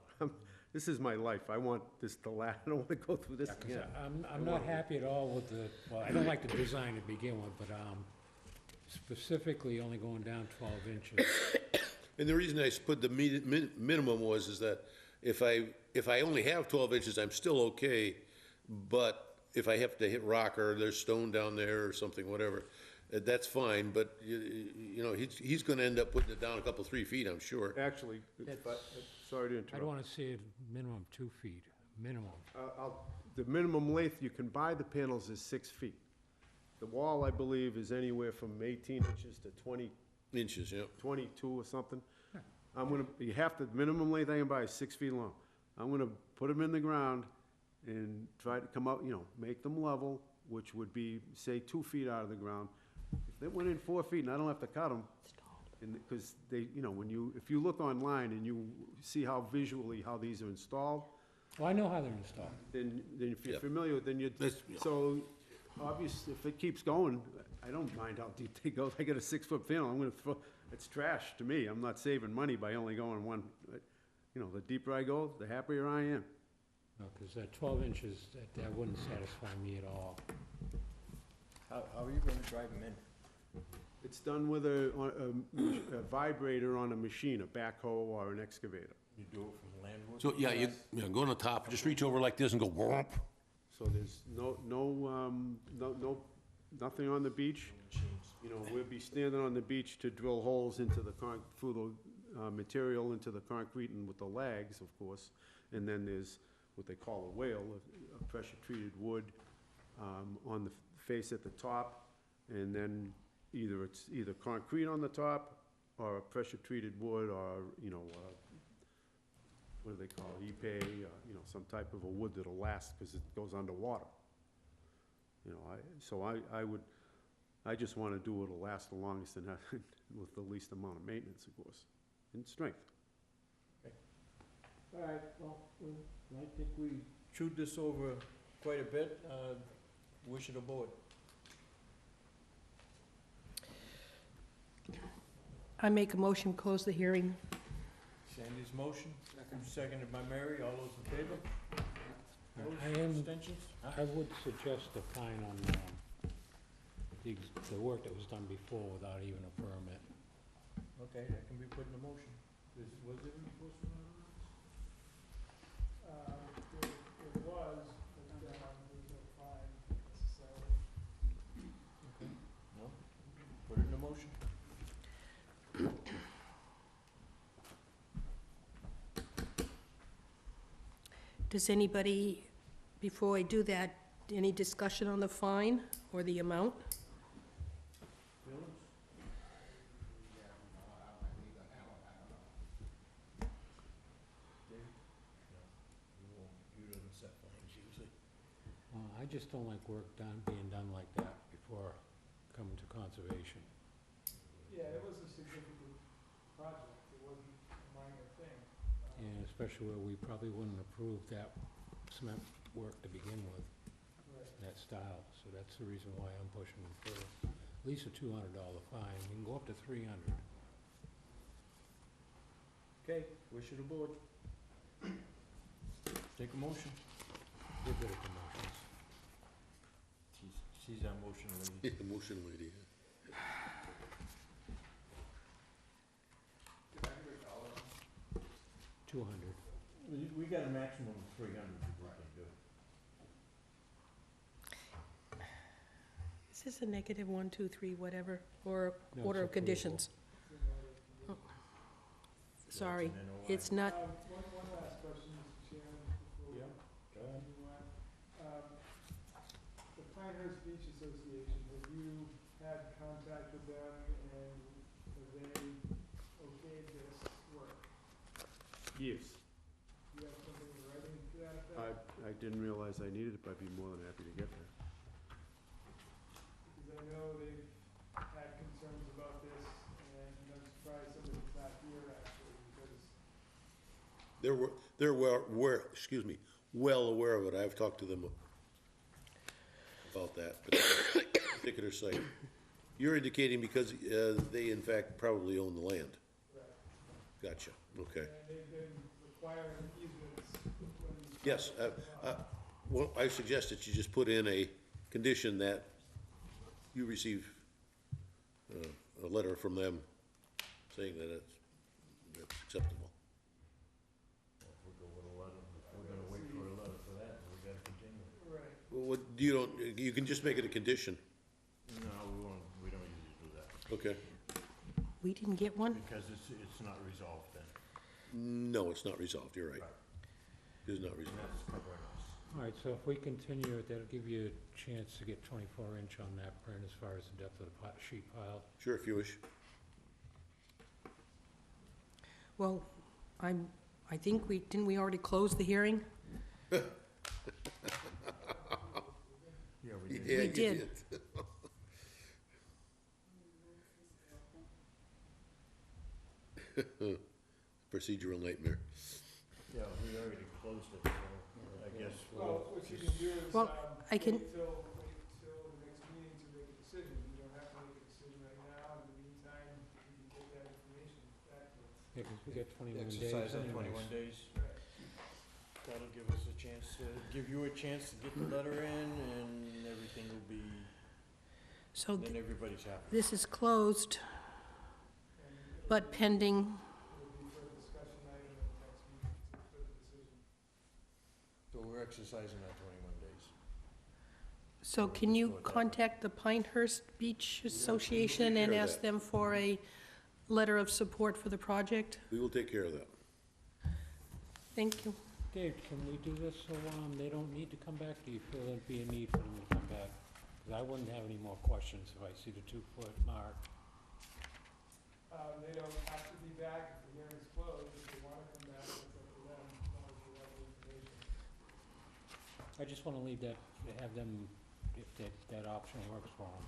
This is my life. I want this to last. I don't want to go through this 'Cause again. I'm not happy at all with the, well, I don't like the design to begin with, but specifically only going down 12 inches. And the reason I put the minimum is that if I only have 12 inches, I'm still okay, but if I have to hit rock or there's stone down there or something, whatever, that's fine, but he's gonna end up putting it down a couple, 3 feet, I'm sure. Actually, sorry to I'd interrupt. want to see it minimum 2 feet, minimum. The minimum length you can buy the panels is 6 feet. The wall, I believe, is anywhere from 18 inches to 20, Inches, yeah. 22 or something. The minimum length I can buy is 6 feet long. I'm gonna put them in the ground and try to come out, make them level, which would be, say, 2 feet out of the ground. If they went in 4 feet and I don't have to cut them, because they, if you look online and you see how these are installed, Well, I know how they're installed. then if you're Yeah. familiar, then so, obviously, if it keeps going, I don't mind how deep they go. If I get a 6-foot panel, I'm gonna throw, it's trash to me. I'm not saving money by only going one, the deeper I go, the happier I am. No, because that 12 inches, that wouldn't satisfy me at all. How are you gonna drive them in? It's done with a vibrator on a machine, a backhoe or an excavator. You do it from Landwood? So, yeah, you go on the top, just reach over like this and go whomp. So there's nothing on the beach. We'll be standing on the beach to drill holes into the through the material into the concrete and with the lags, of course. And then there's what they call a whale, a pressure-treated wood on the face at the top. And then it's either concrete on the top or a pressure-treated wood or, what do they call it, Ipe, some type of a wood that'll last because it goes underwater. I just want to do what'll last the longest and with the least amount of maintenance, of course, and strength. All right, well, I think we chewed this over quite a bit. Wish it aboard. I make a motion, close the hearing. Sandy's motion, seconded by Mary. All those in favor? Abstentions? I would suggest a fine on the work that was done before without even a permit. Okay, that can be put in the motion. Was there enforcement ordinance? It was, but there was no fine necessarily. Okay, no? Put it in the motion. Does anybody, before I do that, any discussion on the fine or the amount? I just don't like work being done like that before coming to conservation. Yeah, it was a significant project, it wasn't a minor thing. And especially where we probably wouldn't approve that cement work to begin with, Right. that style. So that's the reason why I'm pushing for at least a $200 fine. We can go up to 300. Okay, wish of the board. Take a motion. Get rid of the motions. She's our motion lady. Motion lady. $200. We got a maximum of 300 that we can do. Is this a negative 1, 2, 3, whatever, or No, order it's of conditions? Oh. Sorry, it's not, One last question, Mr. Chairman, before we Yeah, go ahead. continue on. The Pinehurst Beach Association, have you had contact with them and have they okayed this work? Yes. Do you have something in writing to that effect? I didn't realize I needed it, but I'd be more than happy to get there. Because I know they've had concerns about this, and I'm surprised somebody's not here actually, because They're well aware of it. I've talked to them about that particular site. You're indicating because they in fact probably own the land. Gotcha, okay. and they've been requiring easements when. Yes, well, I suggest that you just put in a condition that you receive a letter from them saying that it's acceptable. If we go with a letter, if we're gonna wait for a letter for that, then we gotta continue. Right. Well, you can just make it a condition, No, we don't usually do that, okay? we didn't get one? because it's not resolved then. No, it's not resolved, you're right. It's not And resolved. that's covering us. All right, so if we continue it, that'll give you a chance to get 24-inch on that print as far as the depth of the sheet pile. Sure, if you wish. Well, I think didn't we already close the hearing? Yeah, we did. Yeah, We you did. Procedural nightmare. Yeah, we already closed it, so I guess Well, what you can do is, Well, I can- wait till the next meeting to make a decision. You don't have to make a decision right now. In the meantime, you can get that information back to us. Yeah, 'cause we got 21 days Exercise that anyways. 21 days. That'll give us a chance to, give you a chance to get the letter in, and everything will be, So then everybody's happy. this is closed, but pending, It'll be for a discussion item at the next meeting for the decision. So we're exercising that 21 days. so can you contact the Pinehurst Beach Association care and of ask that. them for a letter of support for the project? We will take care of that. Thank you. Dave, can we do this so they don't need to come back? Do you feel there'd be a need for them to come back? 'Cause I wouldn't have any more questions if I see the 2-foot mark. They don't have to be back if the hearing's closed. If they want to come back, it's up to them, as long as you have the information. I just want to leave that, have them, if that option works for them.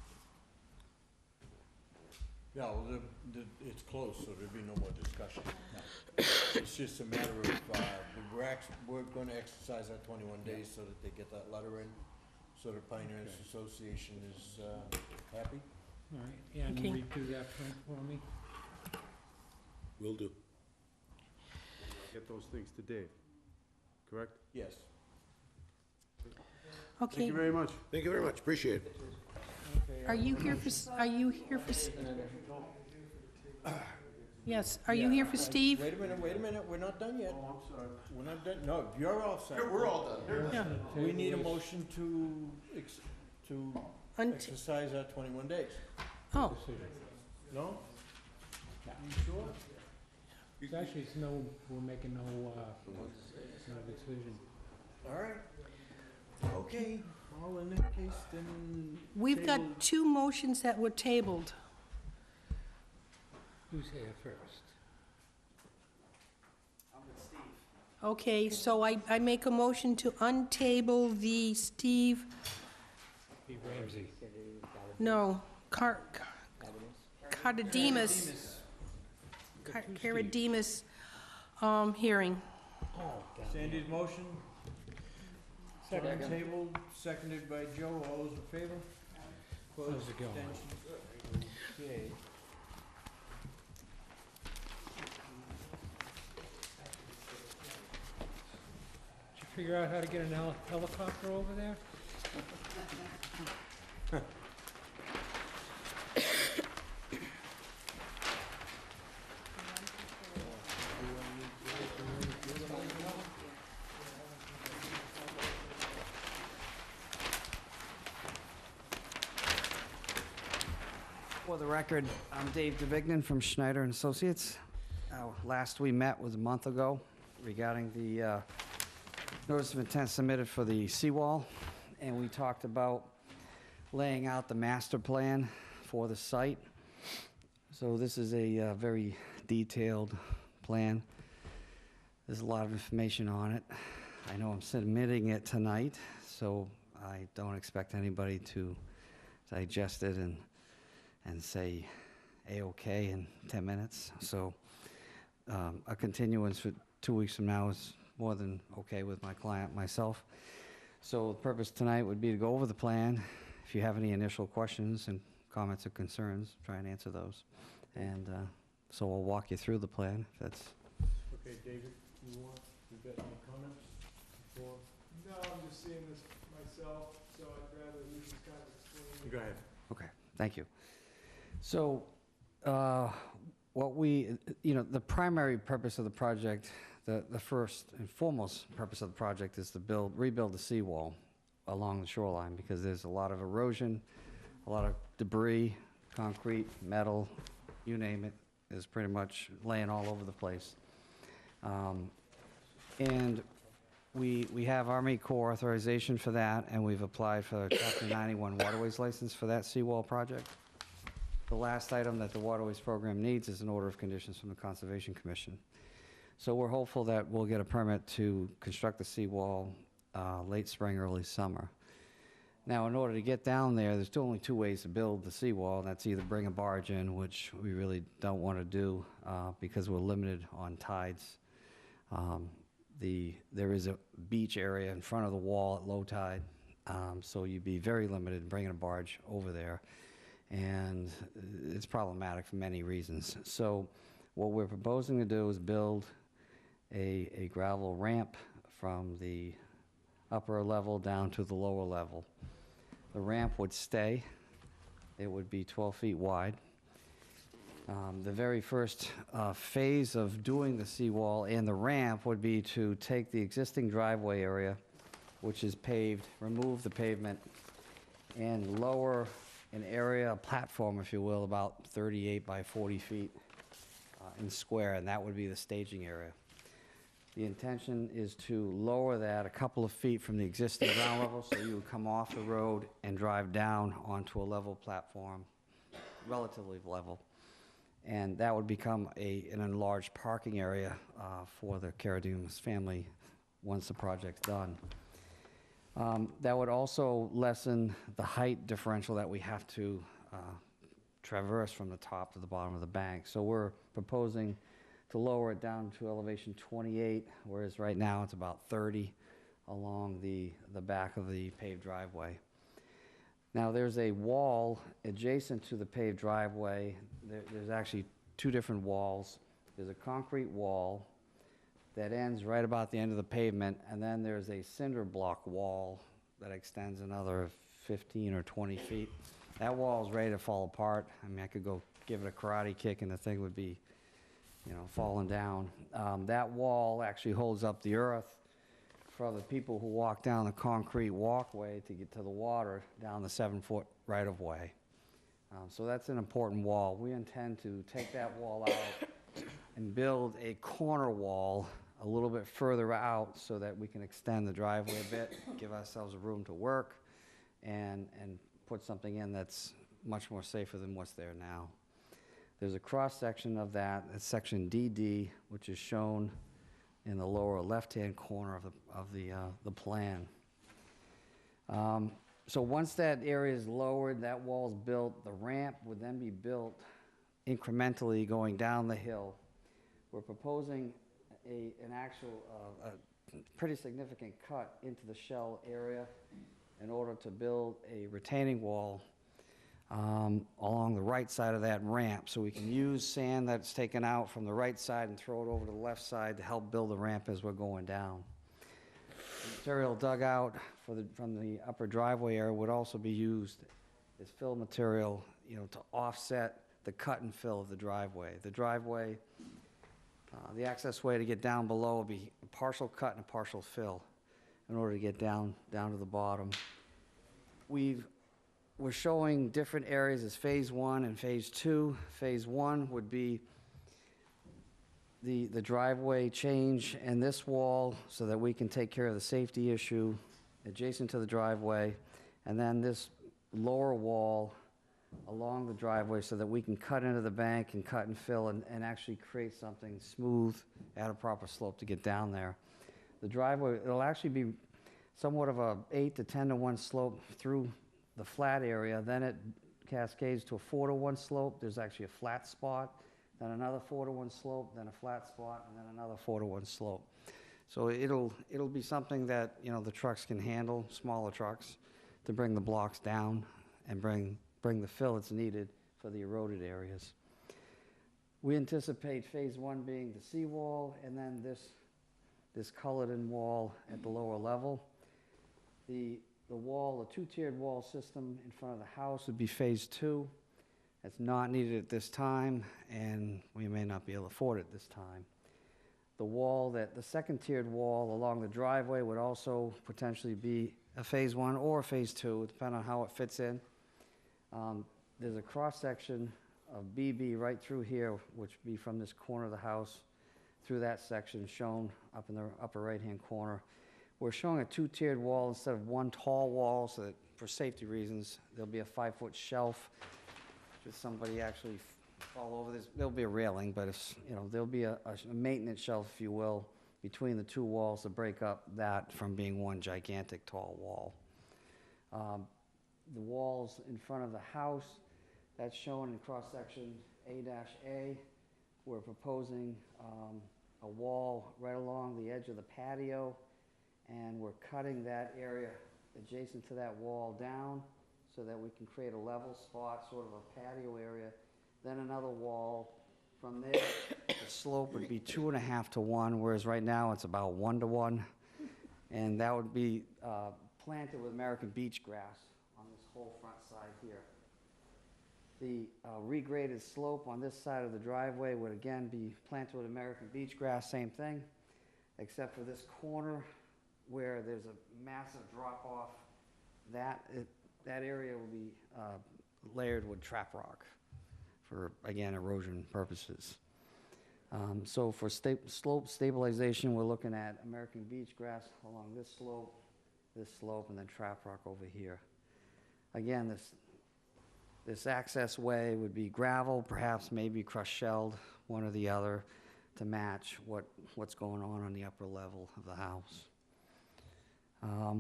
Yeah, well, it's closed, so there'll be no more discussion. It's just a matter of, we're gonna exercise that 21 days so that they get that letter in, so the Pinehurst Association is happy. All right, yeah, and Okay. redo that print for me. Will do. Get those things to Dave, correct? Yes. Thank Okay, you very much. Thank you very much, appreciate it. are you here for, yes, are you here for Steve? Wait a minute, we're not done yet. Oh, I'm sorry. We're not done, no, you're all set. We're all done. Yeah. We need a motion to Unt- exercise our 21 days. Oh, No? Yeah. You sure? It's actually, it's no, we're making no decision. All right. Okay, well, in that case, then. we've table- got two motions that were tabled. Who's here first? Okay, so I make a motion to untable the Steve, Steve Ramsey. no, Cardademus, Cardademus, hearing. Sandy's motion. Second. Tabled, seconded by Joe, all those in favor? Opposed, How's it going? abstentions? Okay. Did you figure out how to get an helicopter over there? For the record, I'm Dave DeVignan from Schneider and Associates. Last we met was a month ago regarding the notice of intent submitted for the seawall, and we talked about laying out the master plan for the site. So this is a very detailed plan. There's a lot of information on it. I know I'm submitting it tonight, so I don't expect anybody to digest it and say A-okay in 10 minutes. So a continuance for 2 weeks from now is more than okay with my client, myself. So the purpose tonight would be to go over the plan. If you have any initial questions and comments or concerns, try and answer those. And so I'll walk you through the plan, if that's... Okay, David, you got any comments before? No, I'm just seeing this myself, so I'd rather you just kind of explain. Go ahead. Okay, thank you. So, what the primary purpose of the project, the first and foremost purpose of the project is to rebuild the seawall along the shoreline, because there's a lot of erosion, a lot of debris, concrete, metal, you name it, is pretty much laying all over the place. And we have Army Corps authorization for that, and we've applied for a Chapter 91 waterways license for that seawall project. The last item that the waterways program needs is an order of conditions from the Conservation Commission. So we're hopeful that we'll get a permit to construct the seawall late spring, early summer. Now, in order to get down there, there's only two ways to build the seawall, and that's either bring a barge in, which we really don't want to do because we're limited on tides. There is a beach area in front of the wall at low tide, so you'd be very limited in bringing a barge over there. And it's problematic for many reasons. So what we're proposing to do is build a gravel ramp from the upper level down to the lower level. The ramp would stay. It would be 12 feet wide. The very first phase of doing the seawall and the ramp would be to take the existing driveway area, which is paved, remove the pavement, and lower an area, a platform, if you will, about 38 by 40 feet in square, and that would be the staging area. The intention is to lower that a couple of feet from the existing ground level, so you would come off the road and drive down onto a level platform, relatively level. And that would become an enlarged parking area for the Caradimus family once the project's done. That would also lessen the height differential that we have to traverse from the top to the bottom of the bank. So we're proposing to lower it down to elevation 28, whereas right now it's about 30 along the back of the paved driveway. Now, there's a wall adjacent to the paved driveway. There's actually two different walls there's a concrete wall that ends right about the end of the pavement, and then there's a cinder block wall that extends another 15 or 20 feet. That wall is ready to fall apart. I mean, I could go give it a karate kick and the thing would be, you know, falling down. That wall actually holds up the earth for the people who walk down the concrete walkway to get to the water down the 7-foot right-of-way. So that's an important wall. We intend to take that wall out and build a corner wall a little bit further out so that we can extend the driveway a bit, give ourselves room to work, and put something in that's much more safer than what's there now. There's a cross-section of that, it's section DD, which is shown in the lower left-hand corner of the plan. So once that area is lowered, that wall's built, the ramp would then be built incrementally going down the hill. We're proposing an actual, pretty significant cut into the shell area in order to build a retaining wall along the right side of that ramp. So we can use sand that's taken out from the right side and throw it over to the left side to help build the ramp as we're going down. Material dug out from the upper driveway area would also be used as fill material, you know, to offset the cut and fill of the driveway. The driveway, the access way to get down below would be a partial cut and a partial fill in order to get down to the bottom. We're showing different areas as phase 1 and phase 2. Phase 1 would be the driveway change and this wall so that we can take care of the safety issue adjacent to the driveway, and then this lower wall along the driveway so that we can cut into the bank and cut and fill and actually create something smooth at a proper slope to get down there. The driveway, it'll actually be somewhat of a 8 to 10 to 1 slope through the flat area, then it cascades to a 4 to 1 slope. There's actually a flat spot, then another 4 to 1 slope, then a flat spot, and then another 4 to 1 slope. So it'll be something that, you know, the trucks can handle, smaller trucks, to bring the blocks down and bring the fill that's needed for the eroded areas. We anticipate phase 1 being the seawall and then this colored-in wall at the lower level. The wall, the 2-tiered wall system in front of the house would be phase 2. That's not needed at this time, and we may not be able to afford it this time. The second tiered wall along the driveway would also potentially be a phase 1 or a phase 2, depending on how it fits in. There's a cross-section of BB right through here, which would be from this corner of the house through that section shown up in the upper right-hand corner. We're showing a 2-tiered wall instead of one tall wall, so that for safety reasons, there'll be a 5-foot shelf. Should somebody actually fall over this, there'll be a railing, but it's, you know, there'll be a maintenance shelf, if you will, between the two walls to break up that from being one gigantic tall wall. The walls in front of the house, that's shown in cross-section A-A. We're proposing a wall right along the edge of the patio, and we're cutting that area adjacent to that wall down so that we can create a level spot, sort of a patio area. Then another wall. From there, the slope would be 2.5 to 1, whereas right now it's about 1 to 1. And that would be planted with American beach grass on this whole front side here. The regraded slope on this side of the driveway would again be planted with American beach grass, same thing, except for this corner where there's a massive drop-off. That area will be layered with trap rock for, again, erosion purposes. So for slope stabilization, we're looking at American beach grass along this slope, and then trap rock over here. Again, this access way would be gravel, perhaps maybe crushed shelled, one or the other, to match what's going on the upper level of the house.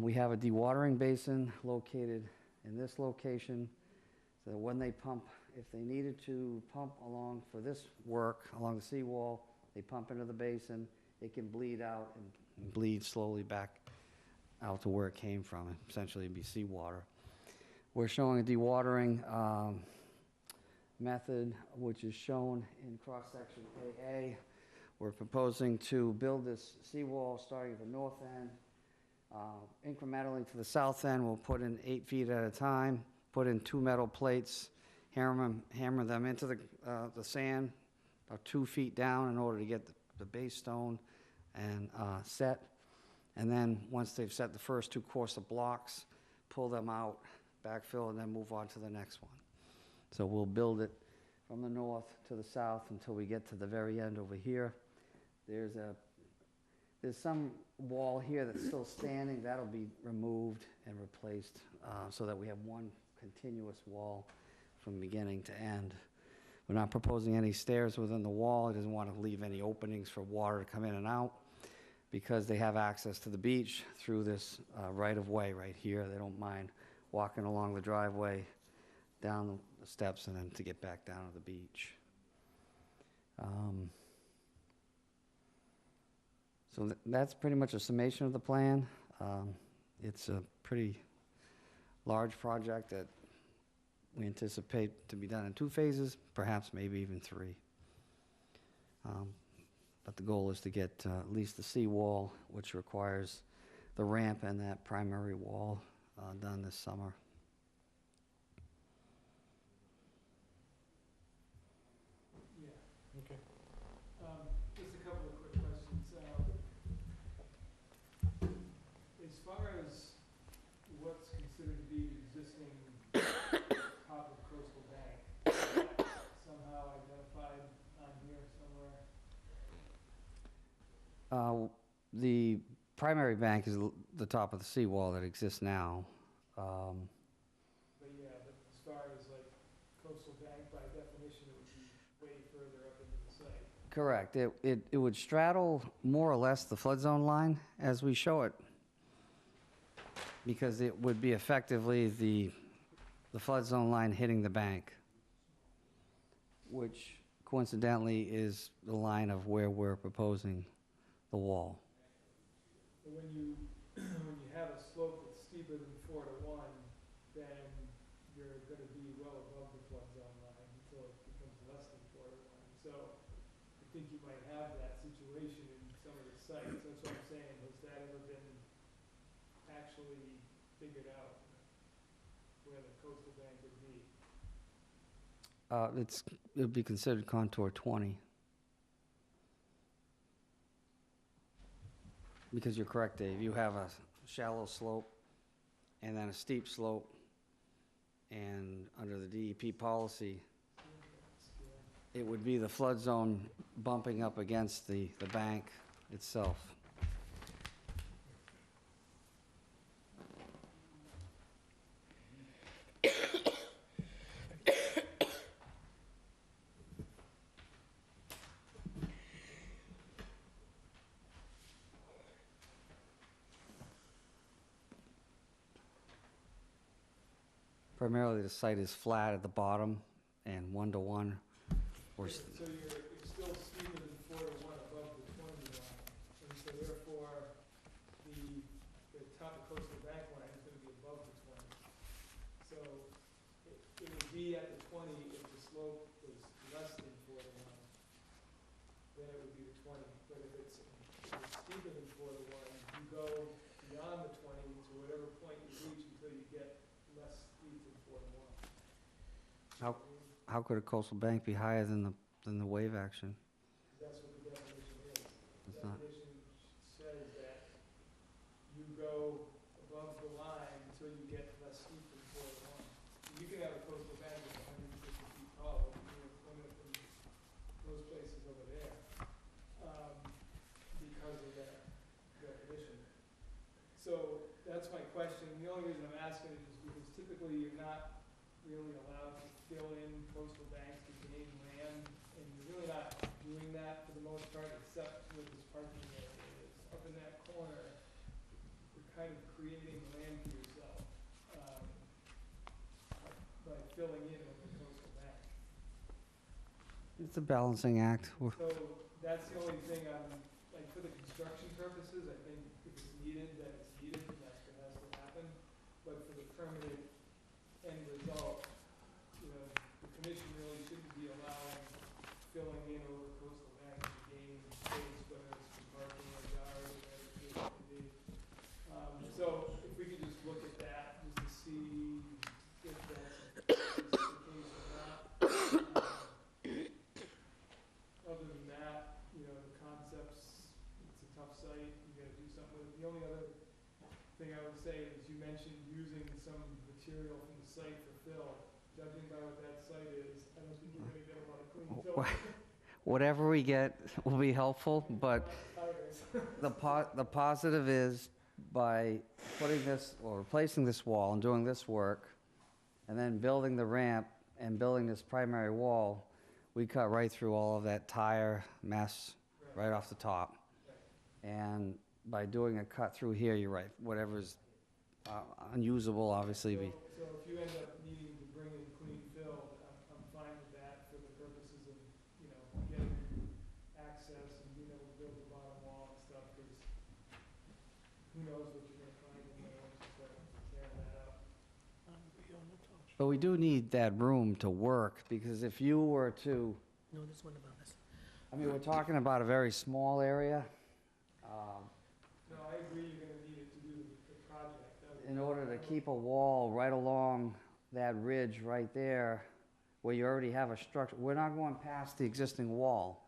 We have a dewatering basin located in this location, so that when they pump, if they needed to pump along for this work, along the seawall, they pump into the basin, it can bleed out and bleed slowly back out to where it came from. Essentially, it'd be seawater. We're showing a dewatering method, which is shown in cross-section AA. We're proposing to build this seawall starting at the north end. Incrementally to the south end, we'll put in 8 feet at a time, put in 2 metal plates, hammer them into the sand about 2 feet down in order to get the base stone and set. And then, once they've set the first 2 course of blocks, pull them out, backfill, and then move on to the next one. So we'll build it from the north to the south until we get to the very end over here. There's some wall here that's still standing. That'll be removed and replaced so that we have one continuous wall from beginning to end. We're not proposing any stairs within the wall. It doesn't want to leave any openings for water to come in and out because they have access to the beach through this right-of-way right here. They don't mind walking along the driveway, down the steps, and then to get back down to the beach. So that's pretty much a summation of the plan. It's a pretty large project that we anticipate to be done in 2 phases, perhaps maybe even 3. But the goal is to get at least the seawall, which requires the ramp and that primary wall, done this summer. Yeah. Okay. Just a couple of quick questions. As far as what's considered to be the existing top of coastal bank, is that somehow identified on here somewhere? The primary bank is the top of the seawall that exists now. But yeah, but as far as like coastal bank, by definition, it would be way further up into the site. Correct. It would straddle more or less the flood zone line as we show it, because it would be effectively the flood zone line hitting the bank, which coincidentally is the line of where we're proposing the wall. But when you have a slope that's steeper than 4 to 1, then you're going to be well above the flood zone line until it becomes less than 4 to 1. So I think you might have that situation in some of the sites. That's what I'm saying. Has that ever been actually figured out where the coastal bank would be? It would be considered contour 20. Because you're correct, Dave. You have a shallow slope and then a steep slope. And under the DEP policy, it would be the flood zone bumping up against the bank itself. Primarily, the site is flat at the bottom and 1-to-1. Or So you're still steeper than 4 to 1 above the 20 line. And so therefore, the top of coastal bank line is going to be above the 20. So it would be at the 20 if the slope was less than 4 to 1. Then it would be the 20. But if it's steeper than 4 to 1, you go beyond the 20 to whatever point you reach until you get less steep than 4 to 1. how could a coastal bank be higher than the wave action? That's what the definition is. The It's not. definition says that you go above the line until you get less steep than 4 to 1. You can have a coastal bank that's 150 feet tall, you know, Plymouth and those places over there, because of that definition. So that's my question. The only reason I'm asking it is because typically you're not really allowed to fill in coastal banks to gain land, and you're really not doing that for the most part, except with this parking area is. Up in that corner, you're kind of creating land for yourself, by filling in with the coastal bank. It's a balancing act. So that's the only thing like for the construction purposes, I think if it's needed, then it's needed, and that's what has to happen. But for the permanent end result, you know, the commission really shouldn't be allowing filling in over coastal bank to gain I would say is you mentioned using some material from the site for fill. Judging by what that site is, I don't think you're gonna get a lot of clean fill. Whatever we get will be helpful, but Tires. the positive is by putting this, or replacing this wall and doing this work, and then building the ramp and building this primary wall, we cut right through all of that tire mess right off the top. And by doing a cut through here, you're right, whatever's unusable, obviously, we, So if you end up needing to bring in clean fill, I'm fine with that for the purposes of, you know, getting access and being able to build the bottom wall and stuff, because who knows what you're gonna find in there once you start tearing that up. but we do need that room to work, because if you were to, No, there's one above us. I mean, we're talking about a very small area. No, I agree, you're gonna need it to do the project. In order to keep a wall right along that ridge right there, where you already have a structure, we're not going past the existing wall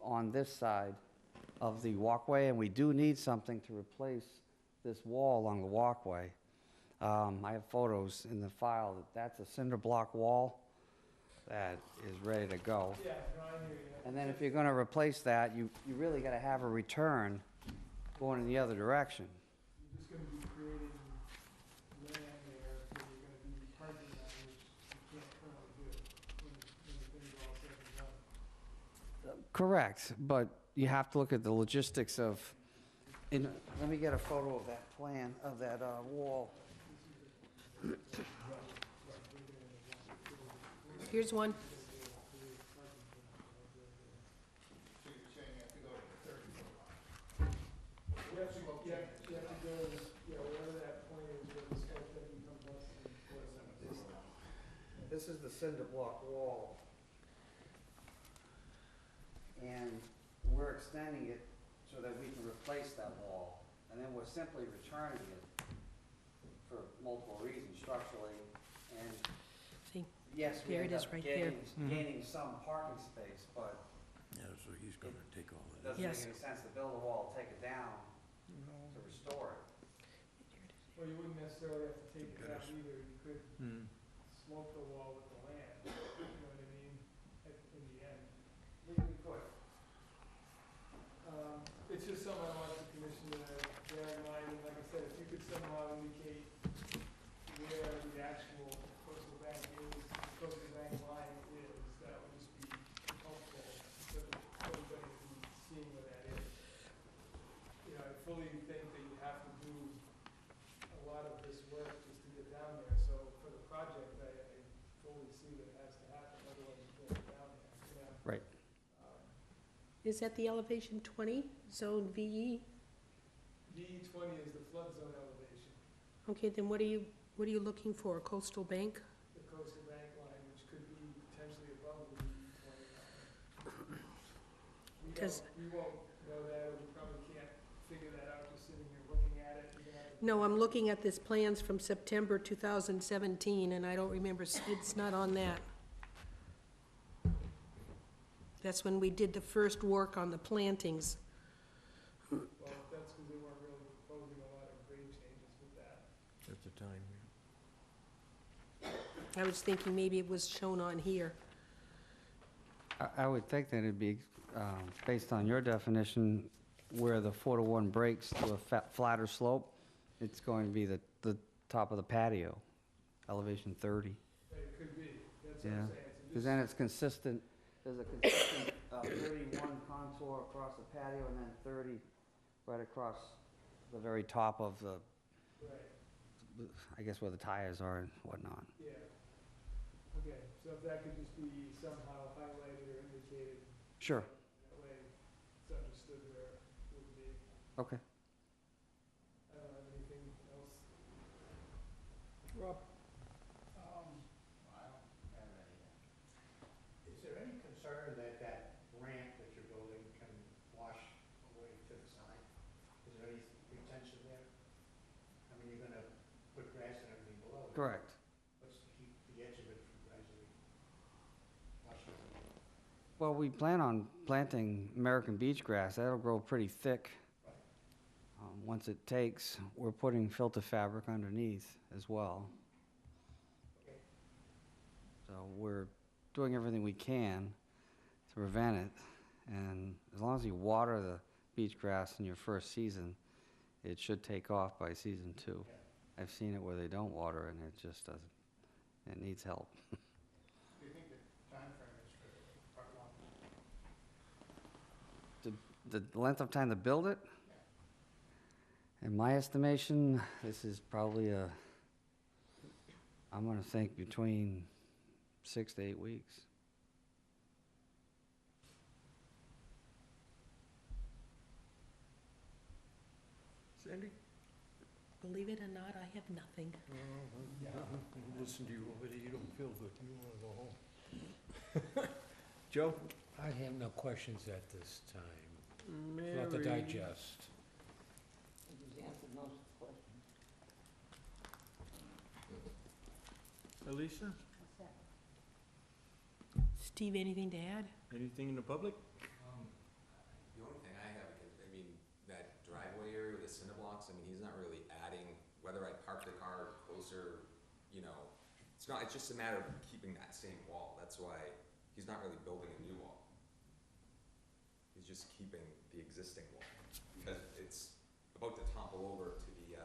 on this side of the walkway, and we do need something to replace this wall along the walkway. I have photos in the file, that's a cinder block wall that is ready to go. Yeah, no, I hear you. And then if you're gonna replace that, you really gotta have a return going in the other direction. You're just gonna be creating land there that you're gonna be parking on, which you can't currently do when things are all said and done. Correct, but you have to look at the logistics of, let me get a photo of that plan, of that wall. Here's one. So you're saying you have to go to the 30-foot line? You have to go, yeah, wherever that point is, where the slope then becomes less than. This is the cinder block wall. And we're extending it so that we can replace that wall. And then we're simply returning it for multiple reasons, structurally. And See, yes, we there end it is up right there. gaining some parking space, but Yeah, so he's gonna take all of it doesn't Yes. make any sense to build a wall, take it down to restore it. Well, you wouldn't necessarily have to take it down either, you could slope the wall with the land, you know what I mean, in the end. We could. It's just something I want the commission to bear in mind, and like I said, if you could somehow indicate where the actual coastal bank line is, that would just be helpful, so that everybody can be seeing where that is. You know, I fully think that you have to do a lot of this work just to get down there, so for the project, I fully see that it has to happen, otherwise you can't get down there, you know? Right. Is that the elevation 20, zone VE? VE 20 is the flood zone elevation, Okay, then what are you looking for, coastal bank? the coastal bank line, which could be potentially above the VE 20 line. We won't know that, or we probably can't figure that out just sitting here looking at it. No, I'm looking at this plans from September 2017, and I don't remember, it's not on that. That's when we did the first work on the plantings. Well, that's because they weren't really proposing a lot of grade changes with that. At the time, I was thinking maybe it was shown on here. I would think that it'd be, based on your definition, where the 4-to-1 breaks to a flatter slope, it's going to be the top of the patio, elevation 30. It could be, that's what Yeah, I'm saying. So because then it's consistent, there's a consistent 31 contour across the patio and then 30 right across the very top of the, Right, I guess where the tires are and whatnot. yeah. Okay, so if that could just be somehow highlighted or indicated, Sure. that way it's understood where it would be. Okay. I don't have anything else. Rob? I don't have anything. Is there any concern that that ramp that you're building can wash away to the side? Is there any retention there? I mean, you're gonna put grass and everything below it. Correct. What's to keep the edge of it from gradually washing away? Well, we plan on planting American beach grass. That'll grow pretty thick once it takes, we're putting filter fabric underneath as well. So we're doing everything we can to prevent it, and as long as you water the beach grass in your first season, it should take off by season 2. I've seen it where they don't water and it just doesn't, it needs help. Do you think the timeframe is for part one? The length of time to build it? In my estimation, this is probably I'm gonna think between 6 to 8 weeks. Sandy? Believe it or not, I have nothing. Listen to you over there, you don't feel good, you wanna go home. Joe? I have no questions at this time. Mary? Not to digest. Elisa? Steve, anything to add? Anything in the public? The only thing I have, I mean, that driveway area with the cinder blocks, I mean, he's not really adding, whether I park the car closer, you know, it's just a matter of keeping that same wall. That's why he's not really building a new wall. He's just keeping the existing wall, because it's about to topple over to the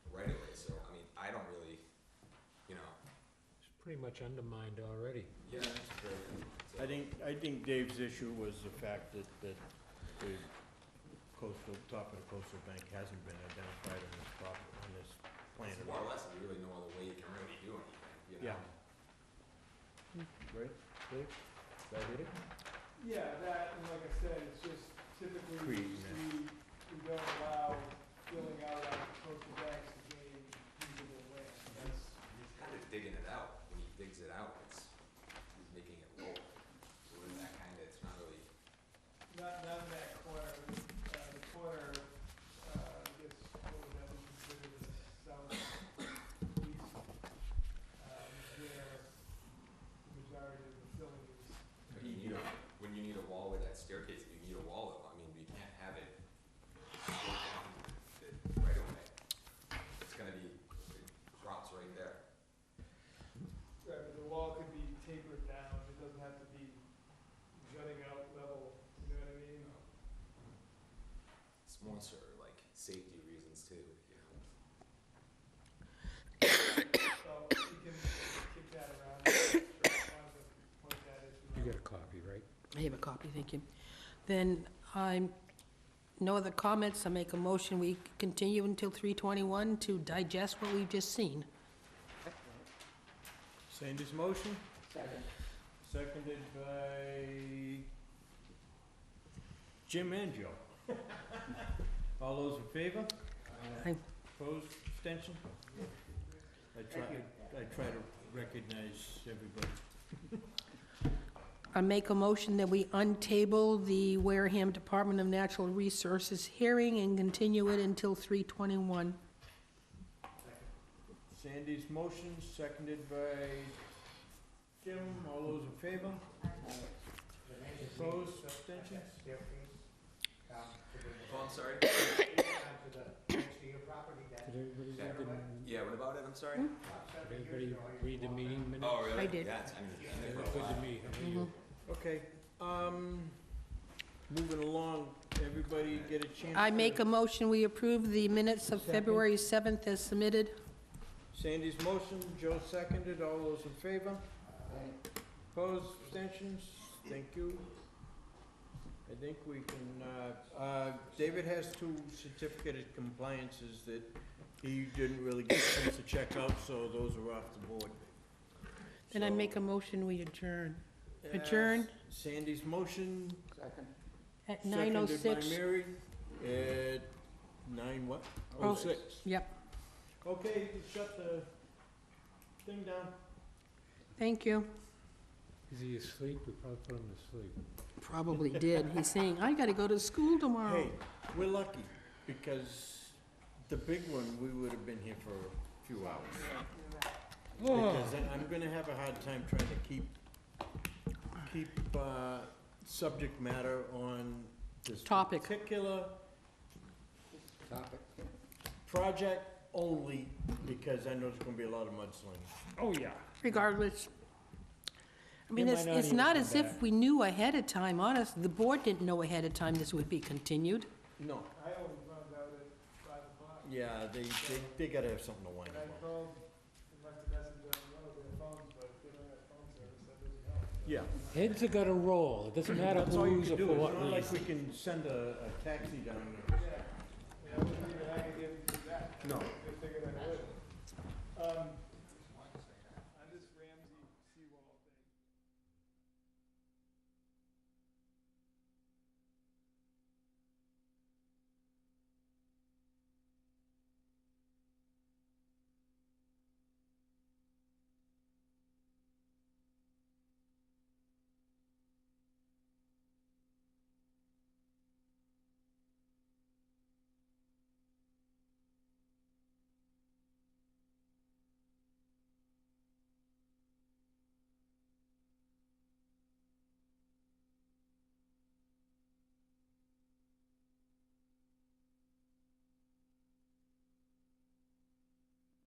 right of way, so, I mean, I don't really, you know. It's pretty much undermined already. Yeah, it's very, so. I think Dave's issue was the fact that the top of the coastal bank hasn't been identified on this on this plan. It's more or less, there's really no other way you can really do anything, you know? Yeah. Right, Dave? Did I hit it? Yeah, that, and like I said, it's just typically, Creating we don't allow filling out our coastal banks to gain usable land. That's, He's kind of digging it out. When he digs it out, he's making it lower. So in that kind of, it's not really. not in that corner, the corner, I guess, what would that be considered as southeast? Where the majority of the filling is. But when you need a wall with that staircase, you need a wall though. I mean, you can't have it go down right away. It's gonna be, it drops right there. Right, but the wall could be tapered down, it doesn't have to be jutting out level, you know what I mean? It's more sort of like safety reasons too, you know. So we can kick that around. Wanted to point that issue You out. got a copy, right? I have a copy, thank you. Then no other comments, I make a motion, we continue until 3:21 to digest what we've just seen. Sandy's motion? Second. Seconded by Jim and Joe. All those in favor? Aye. Opposed, abstention? I try to recognize everybody. I make a motion that we untable the Wareham Department of Natural Resources hearing and continue it until 3:21. Sandy's motion, seconded by Jim. All those in favor? Opposed, abstentions? Oh, I'm sorry? Did everybody read the, Yeah, what about it? I'm sorry? did everybody read the meeting minutes? Oh, really? I did. Yeah, I mean, They look good to me. How about you? Okay, moving along, everybody get a chance? I make a motion, we approve the minutes of February 7th as submitted. Sandy's motion, Joe seconded, all those in favor? Opposed, abstentions? Thank you. I think we can, David has 2 certificate compliances that he didn't really get a chance to check out, so those are off the board. Then I make a motion, we adjourn. Adjourn Sandy's motion, at seconded 9:06. by Mary, at 9 what? Oh, 06. Yep, Okay, shut the thing down. thank you. Is he asleep? We probably put him to sleep. Probably did. He's saying, I gotta go to school tomorrow. Hey, we're lucky, because the big one, we would have been here for a few hours. Because I'm gonna have a hard time trying to keep subject matter on this Topic. particular Topic. project only, because I know there's gonna be a lot of mudslinging. Oh, yeah. Regardless. I mean, It it's, might not it's even not come as if back. we knew ahead of time, honest, the board didn't know ahead of time this would be continued. No. I only found out at 5 o'clock. Yeah, they gotta have something to wind And I up on. called, and left a message on one of their phones, but they don't have phone service, that doesn't help. Yeah. Heads are gonna roll. It doesn't matter That's all you who's can or do, for it's what not like we reason. can send a taxi down there. Yeah, I wouldn't even, I could get them to do that. No,